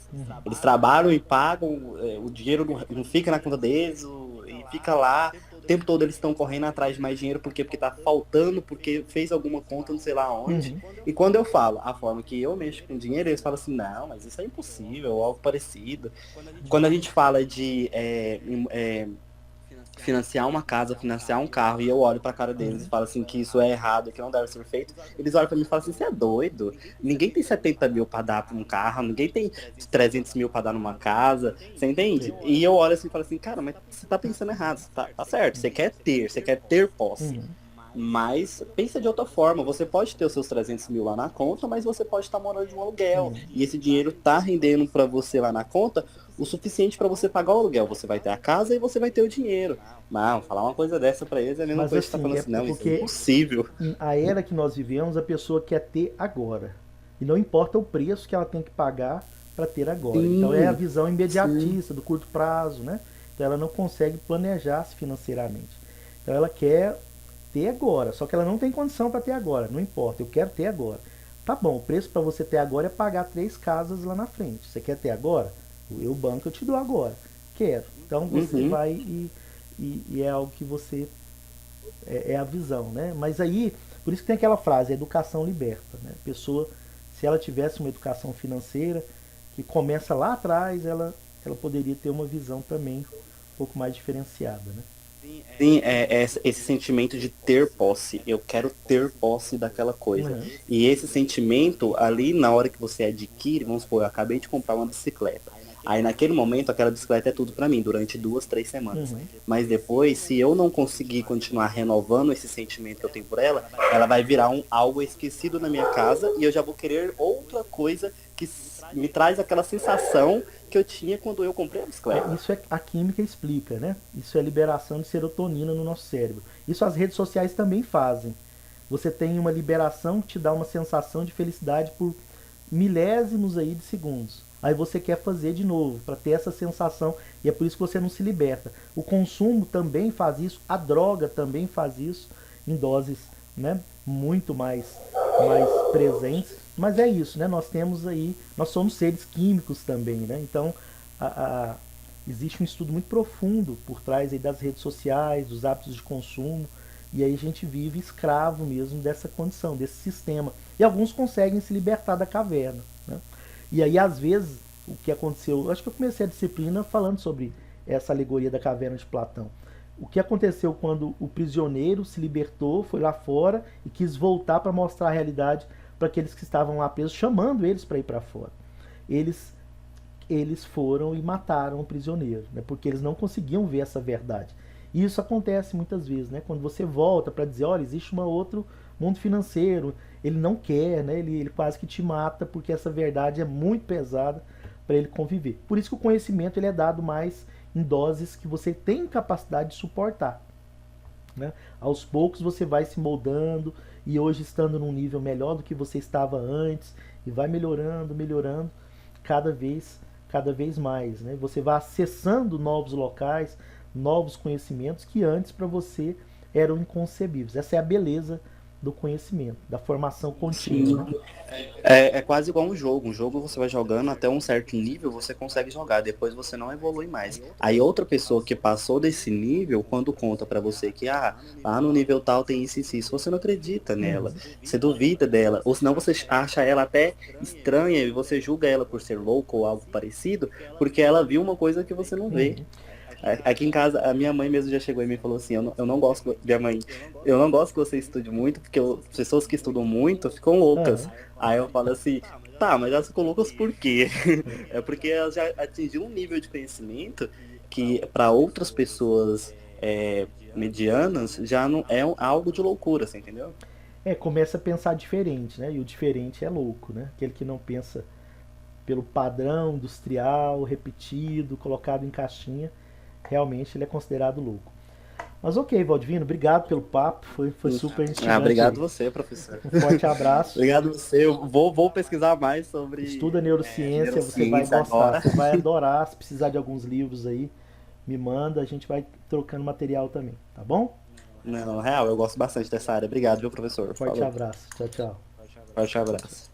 Eles trabalham e pagam, o dinheiro não fica na conta deles, e fica lá, o tempo todo eles estão correndo atrás de mais dinheiro, porque tá faltando, porque fez alguma conta, não sei lá onde. E quando eu falo a forma que eu mexo com dinheiro, eles falam assim, não, mas isso é impossível, ou algo parecido. Quando a gente fala de financiar uma casa, financiar um carro, e eu olho pra cara deles e falo assim que isso é errado, que não deve ser feito, eles olham pra mim e falam assim, você é doido? Ninguém tem 70 mil pra dar pra um carro, ninguém tem 300 mil pra dar numa casa, você entende? E eu olho assim e falo assim, cara, mas você tá pensando errado, tá certo, você quer ter posse. Mas pensa de outra forma, você pode ter os seus 300 mil lá na conta, mas você pode estar morando de um aluguel. E esse dinheiro tá rendendo para você lá na conta o suficiente para você pagar o aluguel. Você vai ter a casa e você vai ter o dinheiro. Mas falar uma coisa dessa para eles é a mesma coisa que você tá falando assim, não, isso é impossível. A era que nós vivemos, a pessoa quer ter agora. E não importa o preço que ela tem que pagar para ter agora. Então é a visão imediatista, do curto prazo, né? Então ela não consegue planejar-se financeiramente. Então ela quer ter agora, só que ela não tem condição para ter agora, não importa, eu quero ter agora. Tá bom, o preço para você ter agora é pagar 3 casas lá na frente. Você quer ter agora? O banco eu te dou agora. Quero. Então você vai e é algo que você é a visão, né? Mas aí, por isso que tem aquela frase, a educação liberta, né? A pessoa, se ela tivesse uma educação financeira que começa lá atrás, ela poderia ter uma visão também um pouco mais diferenciada, né? Sim, esse sentimento de ter posse. Eu quero ter posse daquela coisa. E esse sentimento, ali na hora que você adquire, vamos supor, eu acabei de comprar uma bicicleta. Aí naquele momento, aquela bicicleta é tudo pra mim, durante 2, 3 semanas. Mas depois, se eu não conseguir continuar renovando esse sentimento que eu tenho por ela, ela vai virar algo esquecido na minha casa e eu já vou querer outra coisa que me traz aquela sensação que eu tinha quando eu comprei a bicicleta. Isso a química explica, né? Isso é liberação de serotonina no nosso cérebro. Isso as redes sociais também fazem. Você tem uma liberação que te dá uma sensação de felicidade por milésimos aí de segundos. Aí você quer fazer de novo, para ter essa sensação, e é por isso que você não se liberta. O consumo também faz isso, a droga também faz isso, em doses, né, muito mais presentes. Mas é isso, né? Nós temos aí, nós somos seres químicos também, né? Então, existe um estudo muito profundo por trás aí das redes sociais, dos hábitos de consumo, e aí a gente vive escravo mesmo dessa condição, desse sistema. E alguns conseguem se libertar da caverna, né? E aí, às vezes, o que aconteceu, acho que eu comecei a disciplina falando sobre essa alegoria da caverna de Platão. O que aconteceu quando o prisioneiro se libertou, foi lá fora e quis voltar para mostrar a realidade para aqueles que estavam lá presos, chamando eles para ir para fora. Eles foram e mataram o prisioneiro, né, porque eles não conseguiam ver essa verdade. E isso acontece muitas vezes, né, quando você volta para dizer, olha, existe um outro mundo financeiro, ele não quer, né, ele quase que te mata, porque essa verdade é muito pesada para ele conviver. Por isso que o conhecimento ele é dado mais em doses que você tem capacidade de suportar, né? Aos poucos você vai se moldando e hoje estando num nível melhor do que você estava antes e vai melhorando cada vez mais, né? Você vai acessando novos locais, novos conhecimentos que antes para você eram inconcebíveis. Essa é a beleza do conhecimento, da formação contínua. Né? É quase igual um jogo. Um jogo você vai jogando até um certo nível, você consegue jogar, depois você não evolui mais. Aí outra pessoa que passou desse nível, quando conta pra você que lá no nível tal tem isso e isso, você não acredita nela, você duvida dela, ou senão você acha ela até estranha e você julga ela por ser louca ou algo parecido, porque ela viu uma coisa que você não vê. Aqui em casa, a minha mãe mesmo já chegou em mim e falou assim, eu não gosto, minha mãe, eu não gosto que você estude muito, porque pessoas que estudam muito ficam loucas. Aí eu falo assim, tá, mas elas ficam loucas por quê? É porque elas já atingiram um nível de conhecimento que para outras pessoas medianas já não é algo de loucura, você entendeu? Começa a pensar diferente, né? E o diferente é louco, né? Aquele que não pensa pelo padrão industrial, repetido, colocado em caixinha, realmente ele é considerado louco. Mas ok, Valdivino, obrigado pelo papo, foi super instigante. Obrigado você, professor. Um forte abraço. Obrigado você. Eu vou pesquisar mais sobre Estuda neurociência, você vai neurociência gostar, agora. você vai adorar. Se precisar de alguns livros aí, me manda, a gente vai trocando material também, tá bom? Não, real, eu gosto bastante dessa área. Obrigado, viu, professor? Forte Falou. abraço. Tchau, tchau. Forte abraço.